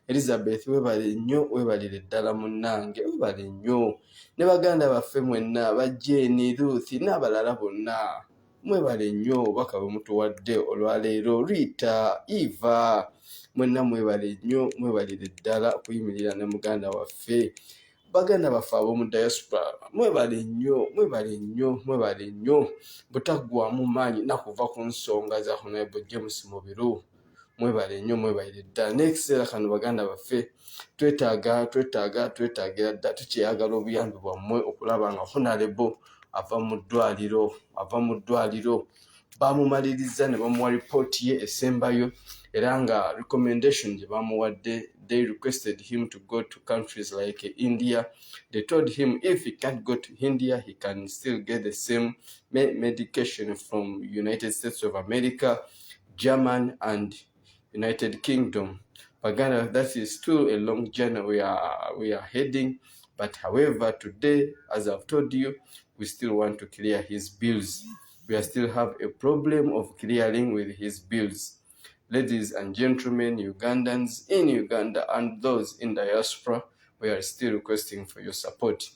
Elizabeth webale nnyo webalire ddala munnange. Webale nnyo ne baganda baffe mwenna bajjeeni Ruth n'abalala bonna mwebale nnyo obubaka bwe mutuwadde olwaleero. Rita Eva mwenna mwebale nnyo mwebalire ddala okuyimirira ne muganda waffe. Baganda baffe ab'omu diaspora mwebale nnyo butaggwaamu maanyi nakuva ku nsonga za Honorable James Mubiru. Mwebale nnyo mwebalire ddala. N'ekiseera kano baganda baffe twetaagira ddala tukyeyagala obuyambi bwammwe okulaba nga Honorable ava mu ddwaliro bamumaliriza ne bamuwa ripooti ye esembayo era nga recommendation gye bamuwadde they requested him to go to countries like India. They told him if he can't go to India he can still get the same medication from United States of America, Germany and United Kingdom. Baganda, that is still a long journey we are heading, but however today, as I've told you, we still want to clear his bills. We still have a problem of clearing with his bills. Ladies and gentlemen, Ugandans in Uganda and those in diaspora, we are still requesting for your support.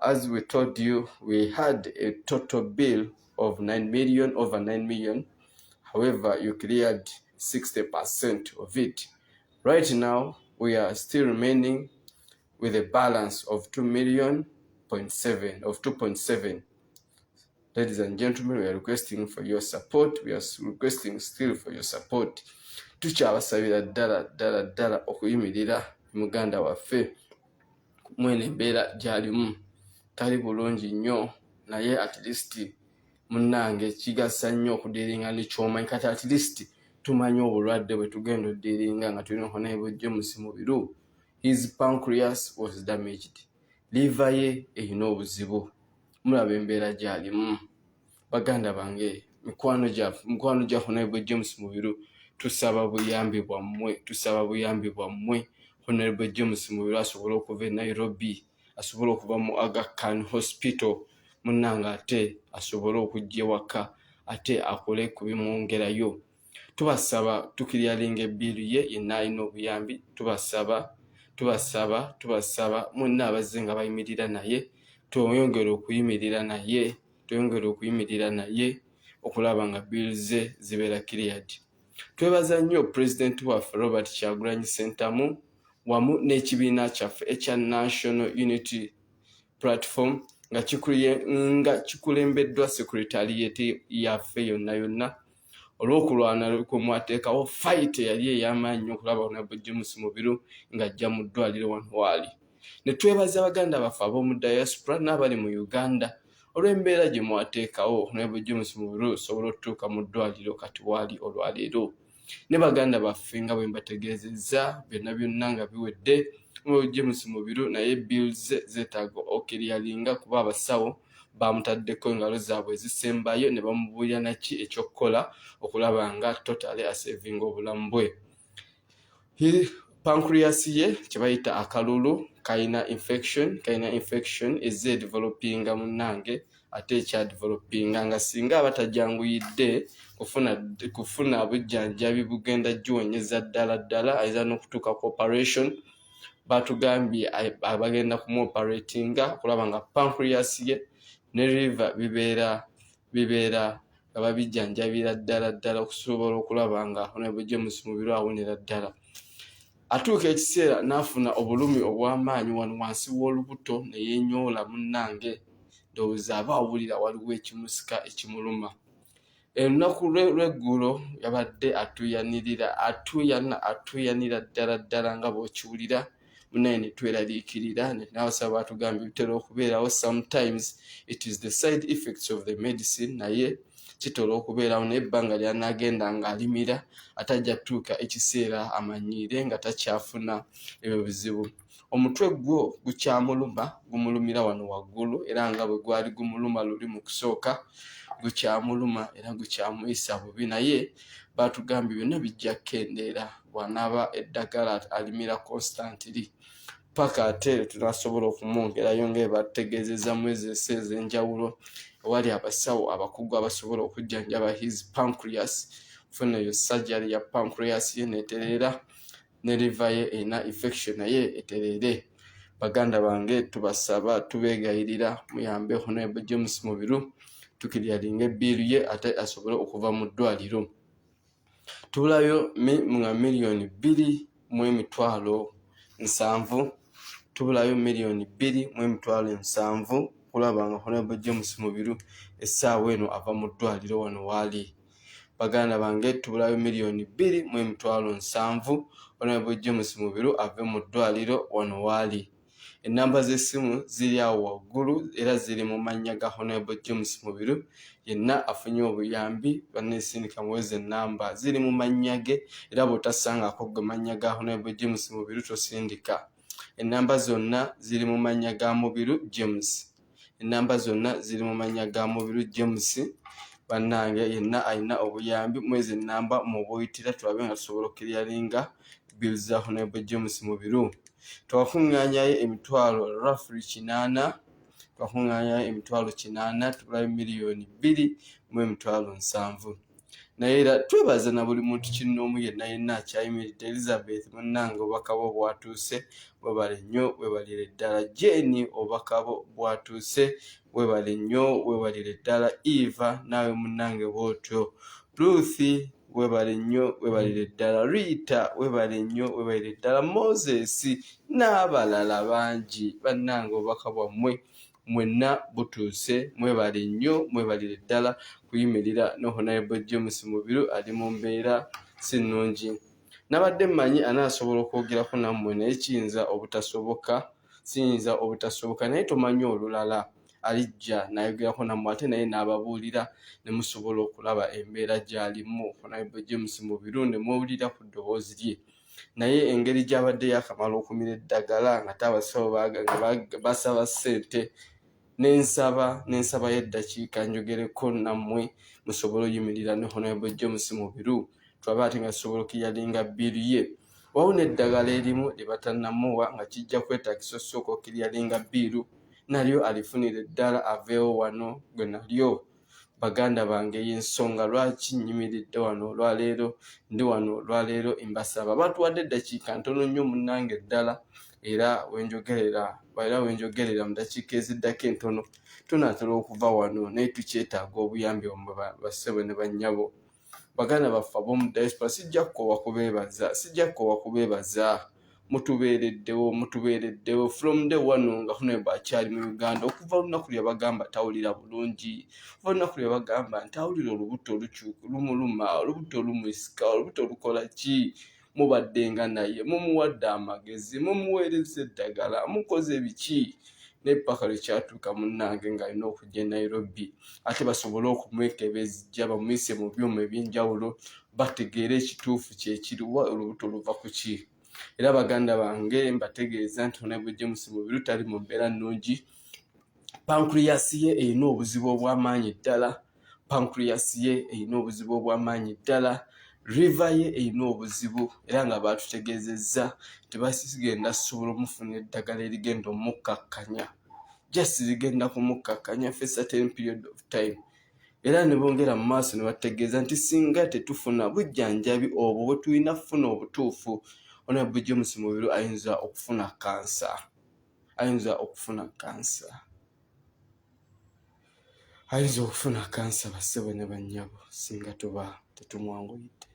As we told you, we had a total bill of over 9 million. However, you cleared 60% of it. Right now, we are still remaining with a balance of 2.7. Ladies and gentlemen, we are requesting for your support. We are requesting still for your support. Tukyabasabira ddala okuyimirira muganda waffe mwene embeera gy'alimu tali bulungi nnyo, naye at least munnange kigasa nnyo okudiringa n'ekyomanyi kati at least tumanyi obulwadde bwe tugenda odiringa nga tulina Honorable James Mubiru. His pancreas was damaged. Liver ye erina obuzibu. Mulaba embeera gy'alimu. Baganda bange mikwano gya Honorable James Mubiru tusaba buyambi bwammwe. Honorable James Mubiru asobole okuva e Nairobi, asobole okuva mu Aga Khan Hospital munnanga ate asobole okujja ewaka ate akole ku bimwongerayo. Tubasaba tukiryalinga ebbiiru ye yenna alina obuyambi. Tubasaba mwenna abazze nga bayimirira naye twongere okuyimirira naye okulaba nga bill ze zibeera cleared. Twebaza nnyo President waffe Robert Kyagulanyi Ssentamu wamu n'ekibiina kyaffe ekya National Unity Platform nga kikulembeddwa Secretariat yaffe yonna olw'okulwana kumwateekawo fight yali ey'amaanyi okulaba Honorable James Mubiru ng'ajja mu ddwaliro wano waali. Ne twebaza baganda baffe ab'omu diaspora n'abali mu Uganda olw'embeera gye mwateekawo Honorable James Mubiru osobola okutuuka mu ddwaliro kati waali olwaleero. Ne baganda baffe nga bwe mbategeezezza byonna nga biwedde Honorable James Mubiru naye bills zeetaaga okiryalinga kuba abasawo bamutaddeko engalo zaabwe ezisembayo ne bamubuulira naki ekyokukola okulaba nga totally asavinga obulamu bwe. Pancreas ye kye bayita akalulu kalina infection ezze developinga munnange ate ekya developinga nga singa abatajanguyidde kufuna bujjanjabi bugenda giwonyeza ddala ayinza n'okutuuka ku operation. Batugambye abagenda kumuoperatinga okulaba nga pancreas ye ne liver bibeera bibeera nga babijjanjabira ddala okusobola okulaba nga Honorable James Mubiru awonera ddala. Atuuka ekiseera n'afuna obulumi obw'amaanyi wano wansi w'olubuto ne yeenyoola munnange, ndowooza aba awulira waliwo ekimusika ekimuluma. Olunaku lw'eggulo yabadde atuuyanira ddala nga bw'okiwulira, munaye ne tweraliikirira ne n'abasaba batugambye bitera okubeerawo. Sometimes it is the side effects of the medicine, naye kitera okubeerawo n'ebbanga ly'anaagenda ng'alimira atajja tuuka ekiseera amanyiire nga takyafuna ebyo bizibu. Omutwe gwo gukyamuluma, gumulumira wano waggulu, era nga bwe gwali gumuluma luli mu kusooka gukyamuluma era gukyamuyisa bubi, naye batugambye byonna bijja kukendeera bw'anaaba eddagala alimira constantly paka ate tunasobola okumwongerayo nga batutegeezezza mu ezo ez'enjawulo ewali abasawo abakugu abasobola okujjanjaba his pancreas, funa eyo surgery ya pancreas ye netereera ne liver ye erina infection naye etereere. Baganda bange tubasaba tubeegayirira muyambe Honorable James Mubiru tukiryalinga ebbiiru ye ate asobole okuva mu ddwaliro. Tubulayo million 2,700,000 tubulayo million 2,700,000 kulaba nga Honorable James Mubiru essaawa eno ava mu ddwaliro wano waali. Baganda bange tubulayo million 2,700,000 Honorable James Mubiru ave mu ddwaliro wano waali. Ennamba z'essimu ziri awo waggulu era ziri mu mannya ga Honorable James Mubiru. Yenna afunye obuyambi banneesindika muweze ennamba ziri mu mannya ge, era bw'otasangako ge mannya ga Honorable James Mubiru tosindika. Ennamba zonna ziri mu mannya ga Mubiru James. Ennamba zonna ziri mu mannya ga Mubiru James. Bannange yenna alina obuyambi mwezi ennamba mubuyitira tulabe nga tusobola okiryalinga bills za Honorable James Mubiru. Twakungaanyayo emitwalo roughly 8, twakungaanyayo emitwalo 8, tubulayo million 2,700,000. Naye era twebaza na buli muntu kinnoomu yenna akyayimiridde. Elizabeth munnange obubaka bwo bwatuuse, webale nnyo, webalire ddala. Jane obubaka bwo bwatuuse, webale nnyo, webalire ddala. Eva naawe munnange bw'otyo. Ruth webale nnyo, webalire ddala. Rita webale nnyo, webalire ddala. Moses n'abalala bangi. Bannange obubaka bwammwe mwenna butuuse, mwebale nnyo, mwebalire ddala kuyimirira ne Honorable James Mubiru ali mu mbeera si nnungi. Nabadde mmanyi anaasobola okwogerako nammwe naye siyinza obutasoboka, naye tomanyi olulala alijja nayogerako nammwe ate naye n'ababuulira ne musobola okulaba embeera gy'alimu Honorable James Mubiru ne mwewulira ku ddoboozi lye. Naye engeri gy'abadde yakamala okumira eddagala nga abasawo basaba ssente n'ensaba y'eddakiika njogereko nammwe musobole oyimirira ne Honorable James Mubiru tulabe ate nga tusobola okiryalinga bbiiru ye. Wawuna eddagala erimu lye batannamuwa nga kijja kwetaagisa osooka okiryalinga bbiiru, nalyo alifunira eddala aveewo wano gwe nalyo. Baganda bange y'ensonga lwaki nnyimiridde wano olwaleero, ndi wano olwaleero mbasaba batuwadde eddakiika ntono nnyo munnange eddala, era wenjogerera mu ddakiika eziddako entono tunaatera okuva wano naye tukyetaaga obuyambi omwe bassebo ne bannyabo. Baganda baffe ab'omu diaspora sijja kukoowa kubeebaza. Mutubeereddewo from day one nga Honorable akyali mu Uganda, okuva olunaku lwe bagamba tawulira bulungi, okuva olunaku lwe bagamba nti awulira olubuto lumuluma, olubuto lumusika, olubuto lukola ki, mubaddenga naye, mumuwadde amagezi, mumuweereza eddagala, mukoze biki, n'eppaka lwe kyatuuka munnange ng'alina okujja e Nairobi ate basobole okumwekebezja bamuyise mu byuma eby'enjawulo bategeere ekituufu kyekiriwa olubuto luva ku ki. Era baganda bange mbategeeza nti Honorable James Mubiru tali mu mbeera nnungi. Pancreas ye erina obuzibu obw'amaanyi ddala. Liver ye erina obuzibu era nga batutegeezezza tebasigenda kusobola omufuna eddagala erigenda omukkakkanya. Just ligenda kumukkakkanya for a certain period of time. Era ne bongera mu maaso ne bategeeza nti singa tetufuna bujjanjabi obwo bwe tulina kufuna obutuufu, Honorable James Mubiru ayinza okufuna kansa. ayinza okufuna kansa bassebo ne bannyabo singa tuba tetumwanguyidde.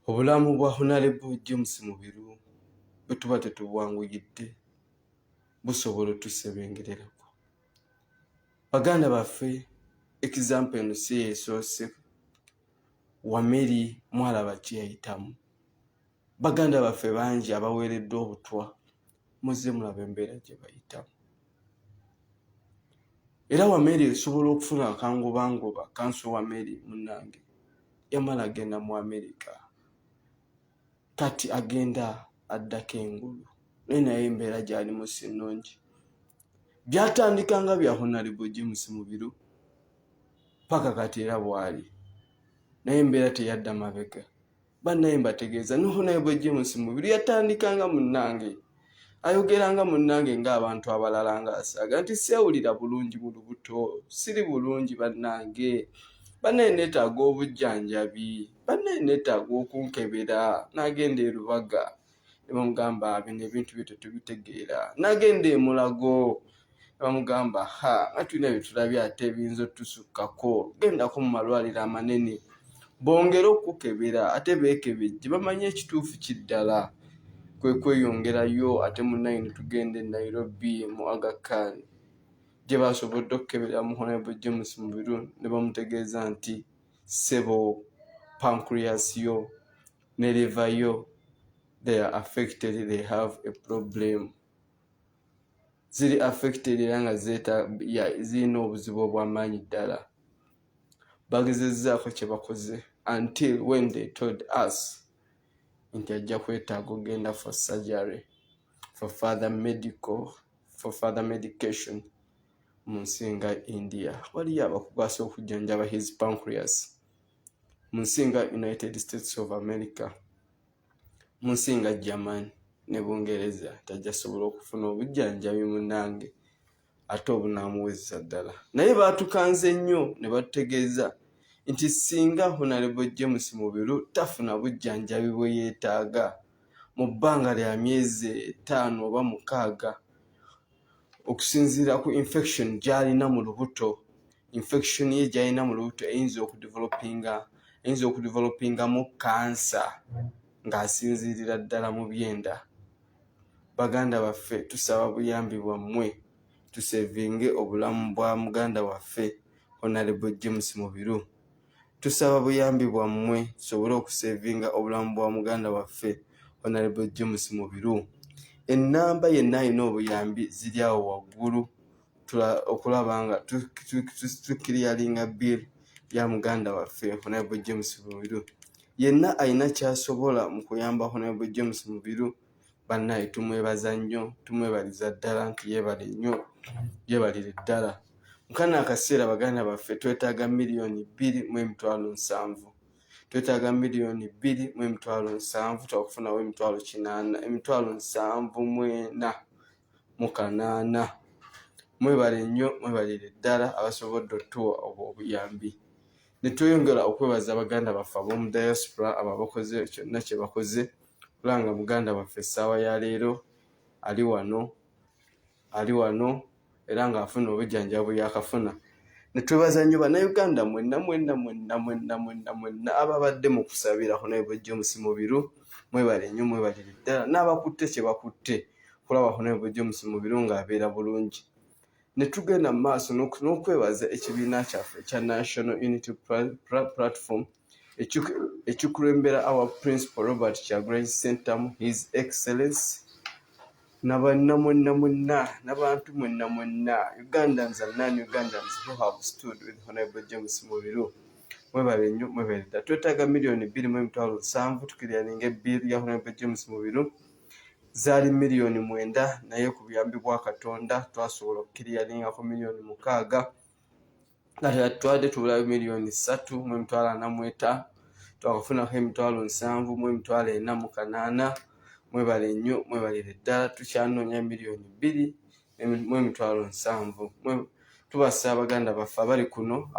Obulamu bwa Honorable James Mubiru bwe tuba tetubwanguyidde busobola otusebengererako. Baganda baffe example eno si yeesoose, Wameri mwalaba kye yayitamu. Baganda baffe bangi abaweereddwa obutwa muzze mulaba embeera gye bayitamu. Era Wameri esobola okufuna akangobangoba kanso Wameri munnange yamala agenda mu America, kati agenda addako engulu naye embeera gy'alimu si nnungi. Byatandika nga bya Honorable James Mubiru paka kati era bw'ali, naye embeera teyadda mabega. Bannaye mbategeeza ne Honorable James Mubiru yatandika nga munnange, ayogera nga munnange ng'abantu abalala ng'asaaga nti sewulira bulungi mu lubuto, siri bulungi bannange, bannaye neetaaga obujjanjabi, bannaye neetaaga okunkebera. N'agenda e Lubaga ne bamugamba bino ebintu byo tetubitegeera, n'agenda e Mulago ne bamugamba nga tulina bye tulabye ate ebiyinza otusukkako, gendako mu malwaliro amanene bongere okukebera ate beekebejje bamanye ekituufu kiddala. Kwe kweyongerayo ate munnaye ne tugenda e Nairobi mu Aga Khan gye basobodde okukebera mu Honorable James Mubiru ne bamutegeeza nti sebo pancreas yo ne liver yo they are affected, they have a problem. Ziri affected era nga zirina obuzibu obw'amaanyi ddala. Bagezezzaako kye bakoze until when they told us nti ajja kwetaaga ogenda for surgery, for further medication mu nsi nga India. Waliyo abakukwasa okujjanjaba his pancreas mu nsi nga United States of America, mu nsi nga Germany ne Bungereza tajja sobola okufuna obujjanjabi munnange ate obunaamuwezesa ddala. Naye baatukanze nnyo ne batutegeeza nti singa Honorable James Mubiru tafuna bujjanjabi bwe yeetaaga mu bbanga lya myezi 5 oba 6 okusinziira ku infection gy'alina mu lubuto, infection ye gy'alina mu lubuto eyinza okudevelopingamu kansa ng'asinziirira ddala mu byenda. Baganda baffe tusaba buyambi bwammwe tusevinge obulamu bwa muganda waffe Honorable James Mubiru. Tusaba buyambi bwammwe tusobole okusevinga obulamu bwa muganda waffe Honorable James Mubiru. Ennamba yenna alina obuyambi ziri awo waggulu okulaba nga tukiriyalinga bill ya muganda waffe Honorable James Mubiru. Yenna alina kyasobola mu kuyamba Honorable James Mubiru, bannaye tumwebaza nnyo, tumwebaliza ddala nti yeebale nnyo, yeebalire ddala. Mukana akaseera baganda baffe twetaaga $2,700,000. Twetaaga $2,700,000 twakufunawo $7,800,000. Mwebale nnyo, mwebalire ddala abasobodde otuwa obwo obuyambi. Ne tweyongera okwebaza baganda baffe ab'omu diaspora abo abakoze kyonna kye bakoze kulanga muganda waffe essaawa ya leero ali wano era ng'afuna obujjanjabi bwe yakafuna. Ne twebaza nnyo bannayuganda mwenna ababadde mu kusabira Honorable James Mubiru. Mwebale nnyo, mwebalire ddala n'abakutte kye bakutte kulaba Honorable James Mubiru ng'abeera bulungi. Ne tugenda mu maaso n'okwebaza ekibiina kyaffe ekya National Unity Platform ekikulembera our Principal Robert Kyagulanyi Ssentamu, His Excellency, n'abantu mwenna, Ugandans and non-Ugandans who have stood with Honorable James Mubiru. Mwebale nnyo, mwebale ddala. Twetaaga $2,700,000 tukiriyalinga ebbiiri ya Honorable James Mubiru. Zaali $9,000,000 naye ku buyambi bwa Katonda twasobola okukiriyalingako $6,000,000. Kati twadde tubulayo $3,45,000 twakafunako $7,448. Mwebale nnyo, mwebalire ddala. Tukyanoonya $2,700,000. Tubasaba baganda baffe abali kuno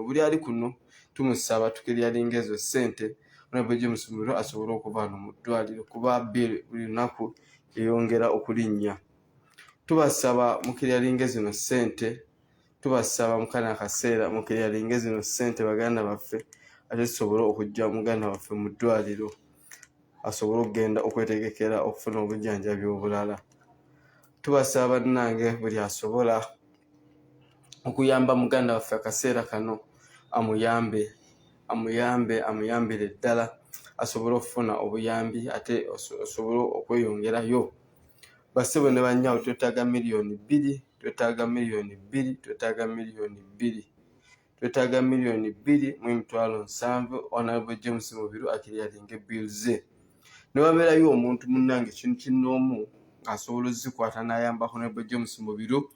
buli ali kuno tumusaba tukiryalinga ezo ssente Honorable James Mubiru asobole okuva wano mu ddwaliro kuba bill buli lunaku eyongera okulinnya. Tubasaba mukiryalinga zino ssente tubasaba mukana akaseera mukiriyalinge zino ssente baganda baffe ate tusobole okujja muganda waffe mu ddwaliro asobole okugenda okwetegekera okufuna obujjanjabi obulala. Tubasaba bannange buli asobola okuyamba muganda waffe akaseera kano amuyambire ddala asobole okufuna obuyambi ate osobole okweyongerayo. Bassebo ne bannyawo twetaaga miliyoni 2, twetaaga miliyoni 2, twetaaga miliyoni 2, twetaaga miliyoni 2,700 Honorable James Mubiru akiriyalinge bills ze. Ne wabeerayo omuntu munnange kintu kinnoomu asobola ozikwata n'ayamba Honorable James Mubiru,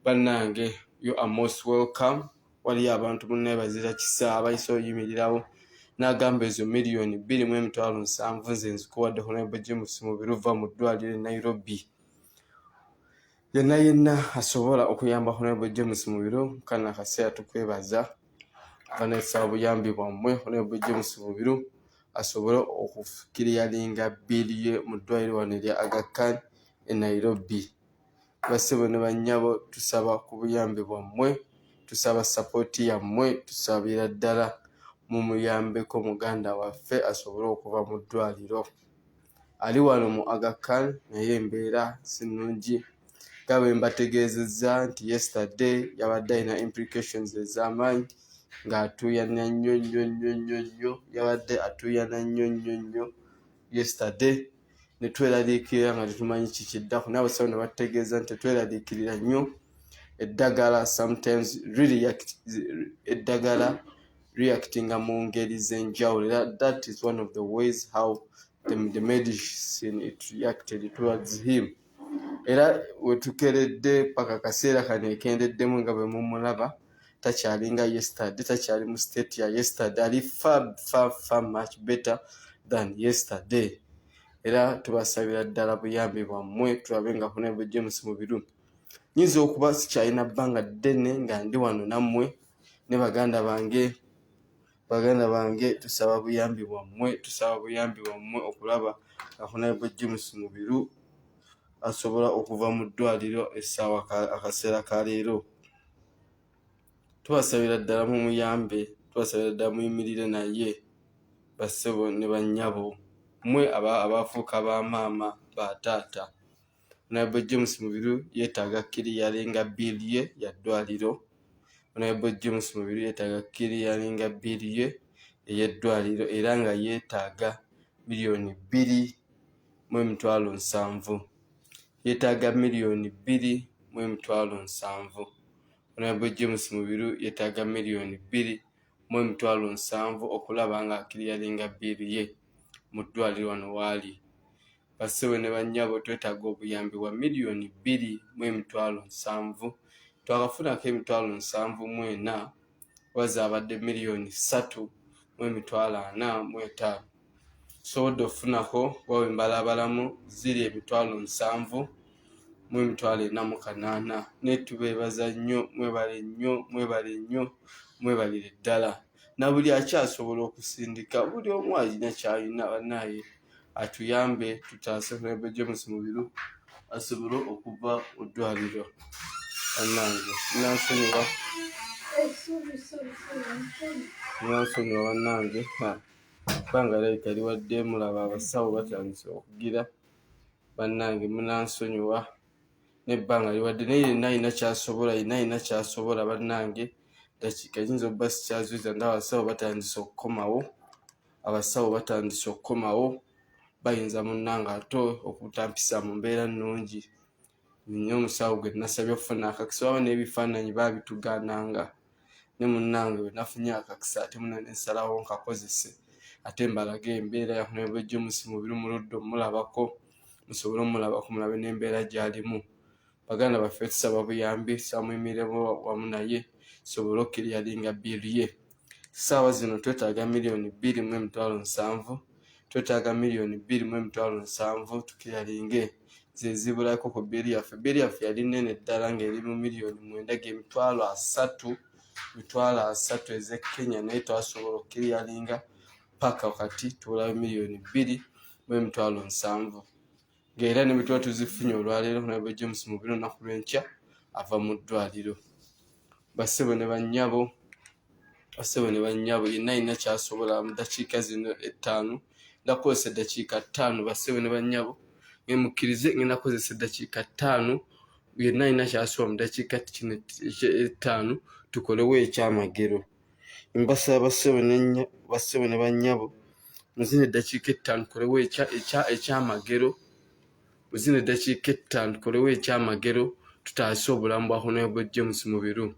bannange you are most welcome. Waliyo abantu munnaye bazira kisa abayise oyimirirawo n'agamba ezo miliyoni 2,700 nze nzikuwadde Honorable James Mubiru va mu ddwaliro e Nairobi. Yenna asobola okuyamba Honorable James Mubiru kana akaseera tukwebaza abanesaba buyambi bwammwe. Honorable James Mubiru asobole okukiriyalinga biili ye mu ddwaliro wano erya Aga Khan e Nairobi. Bassebo ne bannyabo tusaba ku buyambi bwammwe, tusaba sapooti yammwe, tusabira ddala mumuyambeko muganda waffe asobole okuva mu ddwaliro. Ali wano mu Aga Khan naye embeera si nnungi nga bwe mbategeezezza nti yesterday yabadde alina implications ez'amaanyi ng'atuuyana nnyo yabadde atuuyana nnyo yesterday ne tweraliikirira nga tetumanyi kikiddako. N'abasawo ne bategeeza nti tetweraliikirira nnyo eddagala sometimes eddagala reactinga mu ngeri z'enjawulo. Era that is one of the ways how the medicine it reacted towards him. Era wetukeredde paka akaseera kano ekendeddemu nga bwe mumulaba takyalinga yesterday, takyali mu state ya yesterday, ali far much better than yesterday. Era tubasabira ddala buyambi bwammwe tulabe nga Honorable James Mubiru nyinza okuba sikyalina bbanga ddene nga ndi wano nammwe ne baganda bange tusaba buyambi bwammwe okulaba nga Honorable James Mubiru asobola okuva mu ddwaliro essaawa akaseera ka leero. Tubasabira ddala mumuyambe, tubasabira ddala muyimirire naye bassebo ne bannyabo mmwe abafuuka ba maama ba taata. Honorable James Mubiru yeetaaga kiriyalinga biili ye ya ddwaliro. Honorable James Mubiru yeetaaga kiriyalinga biili ye ey'eddwaliro era nga yeetaaga miliyoni 2,700. Yeetaaga miliyoni 2,700. Honorable James Mubiru yeetaaga miliyoni 2,700 okulaba nga akiriyalinga biili ye mu ddwaliro wano waali. Bassebo ne bannyabo twetaaga obuyambi bwa miliyoni 2,700. Twakafunako 7,400 waza abadde miliyoni 3,455. Sobodde ofunako wawe mbalabalamu ziri 7,448. Ne tubeebaza nnyo, mwebalire ddala. Na buli akyasobola okusindika, buli omu alina kyalina bannaye atuyambe tutaase Honorable James Mubiru asobole okuva mu ddwaliro. Bannange munansonyiwa bannange ebbanga lirabika liwadde mulaba abasawo batandise okugira. Bannange munansonyiwa n'ebbanga liwadde naye yenna alina kyasobola bannange. Dakiika yinza obba sikyazuiza nga abasawo batandise okukomawo bayinza munnange ate okutampisa mu mbeera nnungi. Nnyo omusawo gwe nasabye okufuna akakisa wawo n'ebifaananyi baabitugaananga ne munnange we nafunye akakisa ate muna nensalawo nkakozese ate mbalaga embeera ya Honorable James Mubiru mu ludda omulabako musobole omulabako mulabe n'embeera gy'alimu. Baganda baffe tusaba buyambi samuyimiremu wamu naye sobole okiriyalinga biili ye. Ssaawa zino twetaaga miliyoni 2,700. Twetaaga miliyoni 2,700 tukiriyalinge zezibulako ku biili yaffe. Biili yaffe yali nnene ddala ng'eri mu miliyoni 9,300 ez'e Kenya naye twasobola okiriyalinga paka wakati tubulayo miliyoni 2,700. Ng'era ne bwe tuba tuzifunye olwaleero Honorable James Mubiru olunaku lw'enkya ava mu ddwaliro. bassebo ne bannyabo yenna alina kyasobola mu ddakiika zino 5 ndakozesa eddakiika 5 bassebo ne bannyabo mukkirize ngenda kozesa eddakiika 5 yenna alina kyasobola mu ddakiika 5 tukolewo ekyamagero. Mbasaba bassebo ne bannyabo muzina eddakiika 5 tukolewo ekyamagero, muzina eddakiika 5 tukolewo ekyamagero tutaase obulamu bwa Honorable James Mubiru.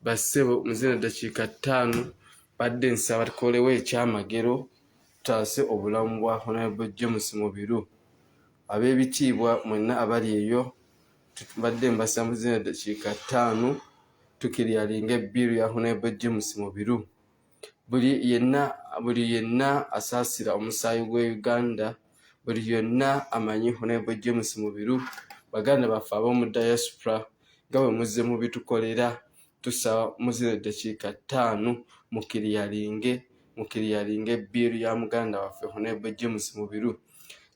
Bassebo muzina eddakiika 5 badde nsaba tukolewo ekyamagero tutaase obulamu bwa Honorable James Mubiru. Ab'ebitiibwa mwenna abali eyo badde mbasaba muzina eddakiika 5 tukiryalinga ebbiiru ya Honorable James Mubiru. Buli yenna asaasira omusaayi gwa Uganda, buli yenna amanyi Honorable James Mubiru, baganda baffe ab'omu diaspora nga bwe muzze mubitukolera, tusaba muzina eddakiika 5 mukiryalinge ebbiiru ya muganda waffe Honorable James Mubiru.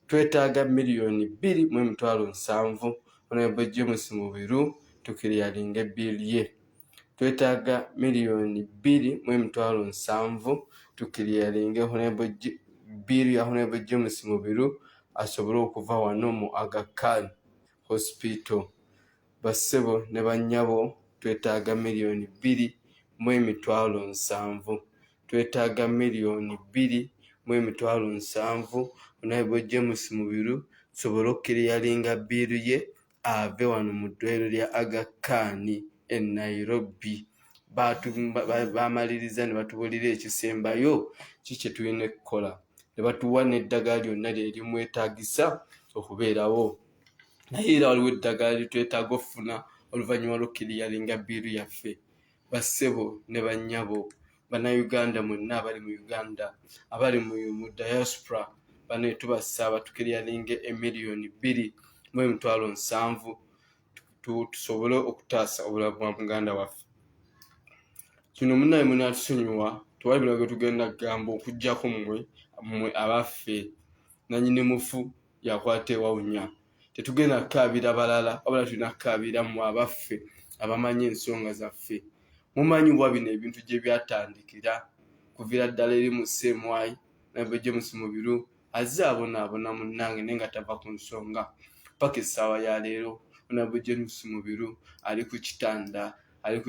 Twetaaga $2,700,000 Honorable James Mubiru tukiryalinga ebbiiru ye. Twetaaga $2,700,000 tukiryalinge ebbiiru ya Honorable James Mubiru asobole okuva wano mu Aga Khan Hospital. Bassebo ne bannyabo twetaaga $2,700,000. Twetaaga $2,700,000 Honorable James Mubiru sobole okukiryalinga bbiiru ye ave wano mu ddwaliro lya Aga Khan e Nairobi. Bamaliriza ne batubuulira ekisembayo kye tulina okukola, ne batuwa n'eddagala lyonna lye limwetaagisa okubeerawo. Naye era waliwo eddagala lye twetaaga okufuna oluvannyuma lw'okukiryalinga bbiiru yaffe. Bassebo ne bannyabo, bannayuganda mwenna abali mu Uganda, abali mu diaspora, bano tubasaba tukiryalinge $2,700,000 tusobole okutaasa obulamu bwa muganda waffe. Kino munnaye munaatusonyiwa, tewali birala bye tugenda kugamba okuggyako mmwe abaffe. Nannyini mufu yakwata ewawunya. Tetugenda kukaabira balala, wabula tulina kukaabira mmwe abaffe abamanyi ensonga zaffe. Mumanyi wa bino ebintu gye byatandikira kuviira ddala eri mu Ssemwai Honorable James Mubiru azze abonaabona munnange naye nga tava ku nsonga. Paka essaawa ya leero Honorable James Mubiru ali ku kitanda e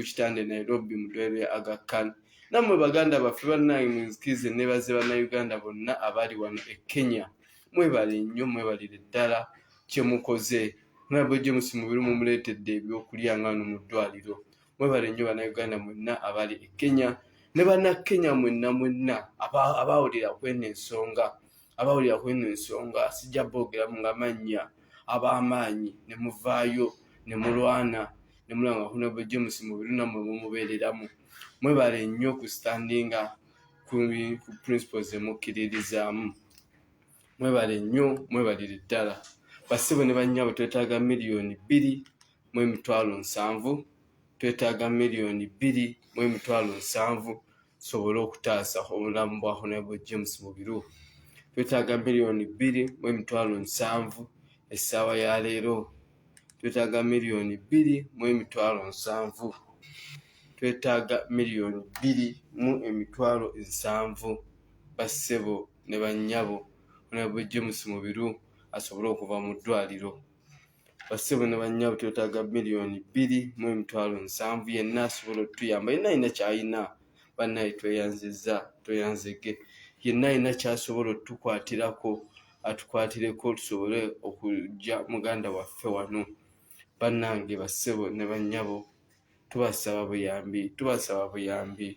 Nairobi mu ddwaliro lya Aga Khan. Nammwe baganda baffe bannange munzikirize neebaze bannayuganda bonna abali wano e Kenya, mwebale nnyo, mwebalire ddala kye mukoze. Honorable James Mubiru mumuleetedde ebyokulya nga wano mu ddwaliro. Mwebale nnyo bannayuganda mwenna abali e Kenya ne bannakenya mwenna abawulira kweno ensonga, sijja boogera mu amannya ab'amaanyi ne muvaayo ne mulwana ne mulanga Honorable James Mubiru nammwe mumubeereramu. Mwebale nnyo ku standinga ku principles ze mukkiririzaamu. Mwebale nnyo, mwebalire ddala. Bassebo ne bannyabo twetaaga $2,700,000. Twetaaga $2,700,000 tusobole okutaasa obulamu bwa Honorable James Mubiru. Twetaaga $2,700,000 essaawa ya leero. Twetaaga $2,700,000. Twetaaga $2,700,000 bassebo ne bannyabo Honorable James Mubiru asobole okuva mu ddwaliro. Bassebo ne bannyabo twetaaga $2,700,000 yenna asobola otuyamba. Yenna alina ky'alina bannaye tweyanzege. Yenna alina ky'asobola otukwatirako atukwatireko tusobole okujja muganda waffe wano. Bannange bassebo ne bannyabo tubasaba buyambi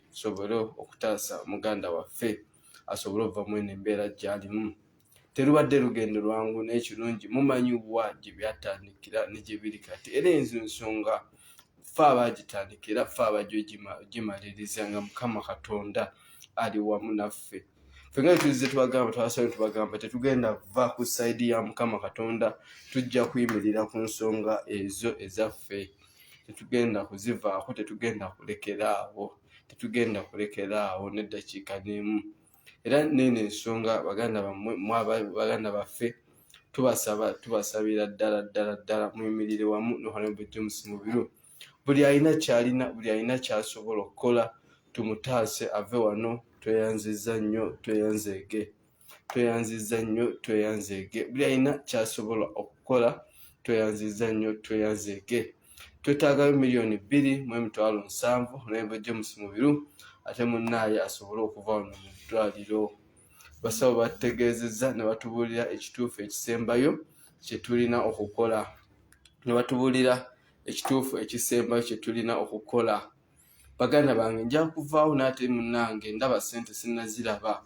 tusobole okutaasa muganda waffe asobole okuva mu eno embeera gy'alimu. Terubadde lugendo lwangu naye kirungi mumanyi wa gye byatandikira ne gye biri kati. Era enzo ensonga ffe abaagitandikira, ffe abajja gimaliriza nga Mukama Katonda ali wamu naffe. Ffe nga tuzze tubagamba tetugenda kuva ku sayidi ya Mukama Katonda, tujja kuyimirira ku nsonga ezo ezaffe. Tetugenda kuzivaako, tetugenda kulekeraawo n'eddakiika n'emu. Era n'eno ensonga baganda baffe tubasabira ddala muyimiriire wamu ne Honorable James Mubiru. buli alina kyalina, buli alina kyasobola okukola, tumutaase ave wano. Tweyanziza nnyo, tweyanzeege. Tweyanziza nnyo, tweyanzeege. Buli alina kyasobola okukola, tweyanziza nnyo, tweyanzeege. Twetaaga miliyoni 2.7 Honorable James Mubiru ate munnaye asobole okuva wano mu ddwaliro. Basawo bategeezezza ne batubuulira ekituufu ekisembayo kye tulina okukola. Ne batubuulira ekituufu ekisembayo kye tulina okukola. Baganda bange nja kuvaawo n'ate munnange ndaba ssente sinnaziraba.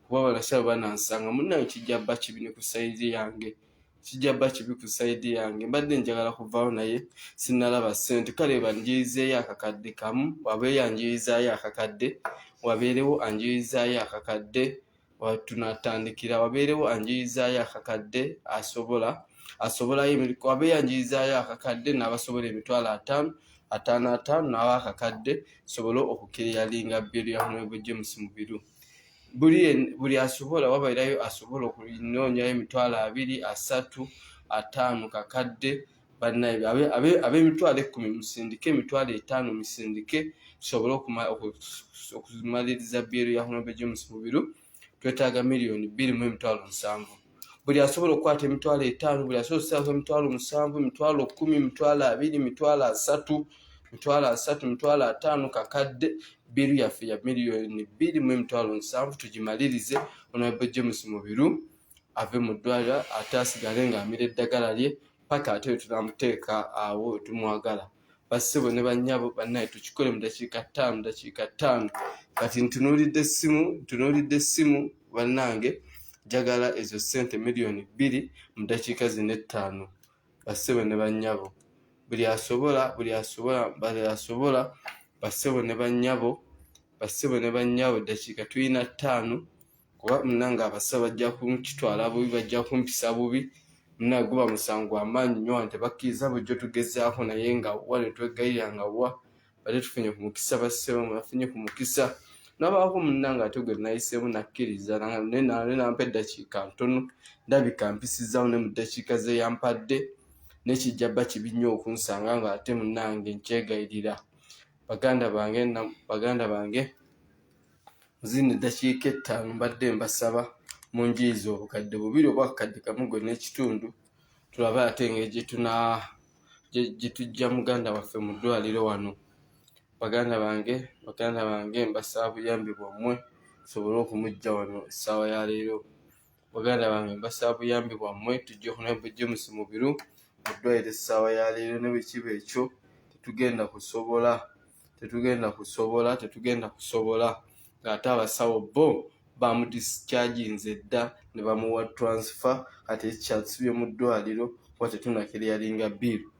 Kuba balakyabo banansanga munnange kijja bba kibi ne ku sayidi yange. Kijja bba kibi ku sayidi yange. Mbadde njagala kuvaawo naye sinnalaba ssente. Kale banjirizeeyo akakadde kamu, wabeeyo anjirizaayo akakadde, wabeerewo anjirizaayo akakadde, tunatandikira wabeerewo anjirizaayo akakadde asobolayo emiriko, wabeeyo anjirizaayo akakadde n'abasobola emitwalo 5 n'aba akakadde sobole okukiriyalinga bbiru ya Honorable James Mubiru. Buli asobola wabairayo asobola okunoonyayo emitwalo 2, 3, 5 kakadde. Bannaye ab'emitwalo 10 musindike, emitwalo 5 musindike, tusobole okumaliriza bbiru ya Honorable James Mubiru. Twetaaga miliyoni 2.7. Buli asobola okukwata emitwalo 5, buli asobola okusaako emitwalo 7, emitwalo 10, emitwalo 2, emitwalo 3, emitwalo 3, emitwalo 5 kakadde. Bbiru yaffe ya miliyoni 2.7 tugimalirize. Honorable James Mubiru ave mu ddwaliro ate asigale ng'amira eddagala lye paka ate tunamuteeka awo tumwagala. Bassebo ne bannyabo bannaye tukikole mu dakiika 5. Kati ntunuulidde essimu bannange njagala ezo ssente miliyoni 2 mu dakiika zino 5. Bassebo ne bannyabo buli asobola bassebo ne bannyabo dakiika tulina 5 kuba munnange abasawo bajja kunkitwala bubi, bajja kumpisa bubi. Munnange guba musango amaanyi nnyo wante bakkiriza bujjo tugezaako naye nga wa ne twegayirira nga wa bate tufunye ku mukisa. Bassebo bafunye ku mukisa nabaako munnange ate gwe nayiseemu nakkiriza naye nampa eddakiika ntono ndabika mpisizaawo ne mu ddakiika ze yampadde n'ekijja bba kibi nnyo okunsanga nga ate munnange nkyegayirira. Baganda bange zino eddakiika 5 mbadde mbasaba munjiriza obukadde 2 oba akakadde kamu gwe n'ekitundu tulabe ate engeri gye tujja muganda waffe mu ddwaliro wano. Baganda bange mbasaba buyambi bwammwe tusobole okumujja wano essaawa ya leero. Baganda bange mbasaba buyambi bwammwe tujje Honorable James Mubiru mu ddwaliro essaawa ya leero. Ne bwe kiba ekyo tetugenda kusobola ng'ate abasawo bo bamudischarginze dda ne bamuwa transfer kati ekyatusibye mu ddwaliro kuba tetunakiriyalinga bbiru.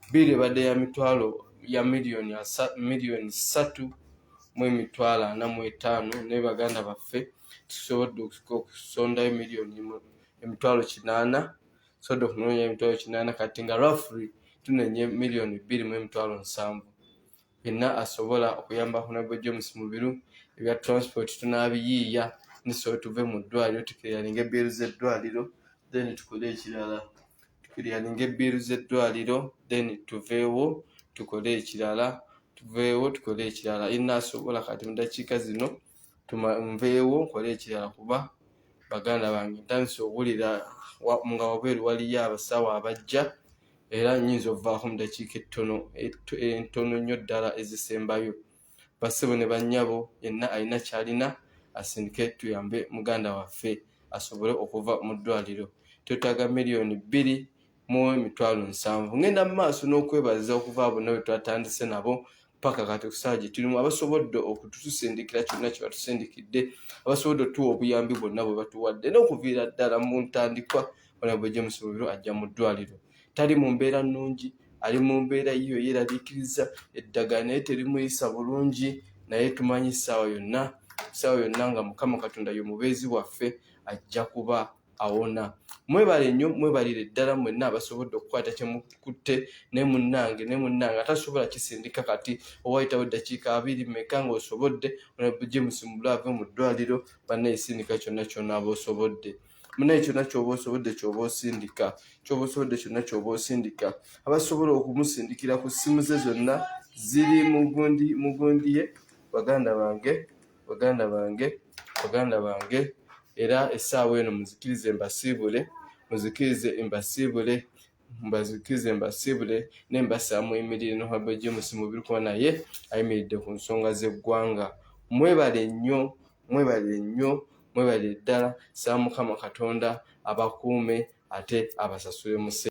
Bbiru ebadde ya miliyoni 3.45 naye baganda baffe tusobodde okusondayo emitwalo 8, tusobodde okunoonyayo emitwalo 8 kati nga roughly tunenye miliyoni 2.7. Yenna asobola okuyamba Honorable James Mubiru ebya transport tunaabiyiiya niso tuve mu ddwaliro tukiriyalinga ebbiru z'eddwaliro then tukole ekirala. Tukiriyalinga ebbiru z'eddwaliro then tuveewo tukole ekirala. Yenna asobola kati mu ddakiika zino nveewo nkole ekirala kuba baganda bange ntandise okuwulira nga wabweru waliyo abasawo abajja era nnyinza okuvaako mu ddakiika entono nnyo ddala ezisembayo. Bassebo ne bannyabo yenna alina kyalina asindike tuyambe muganda waffe asobole okuva mu ddwaliro. Twetaaga miliyoni 2.7. Ngenda mu maaso n'okwebaza okuva bonna bwe twatandise nabo paka kati ku ssaawa gye tulimu, abasobodde okutusindikira kyonna kye batusindikidde, abasobodde otuwa obuyambi bwonna bwe batuwadde n'okuviira ddala mu ntandikwa. Honorable James Mubiru ajja mu ddwaliro tali mu mbeera nnungi, ali mu mbeera yiyo yeeraliikiriza eddagala naye terimuyisa bulungi, naye tumanyi essaawa yonna nga Mukama Katonda ye mubeezi waffe ajja kuba awona. Mwebale nnyo, mwebalire ddala mwenna abasobodde okukwata kye mukutte ne munnange atasobola kisindika kati owayitawo eddakiika 2 meka ng'osobodde Honorable James Mubiru ave mu ddwaliro bannaye sindika kyonna aba osobodde. munaye kyonna kyoba osobodde kyoba osindika kyonna kyoba osindika abasobola okumusindikira ku ssimu ze zonna ziri mu gundi ye. Baganda bange era essaawa eno muzikirize mbasiibule nembasaamu emirire nohabo James mubiri kuba naye ayimiridde ku nsonga z'eggwanga. Mwebale nnyo mwebale ddala. Saba Mukama Katonda abakuume ate abasasule mu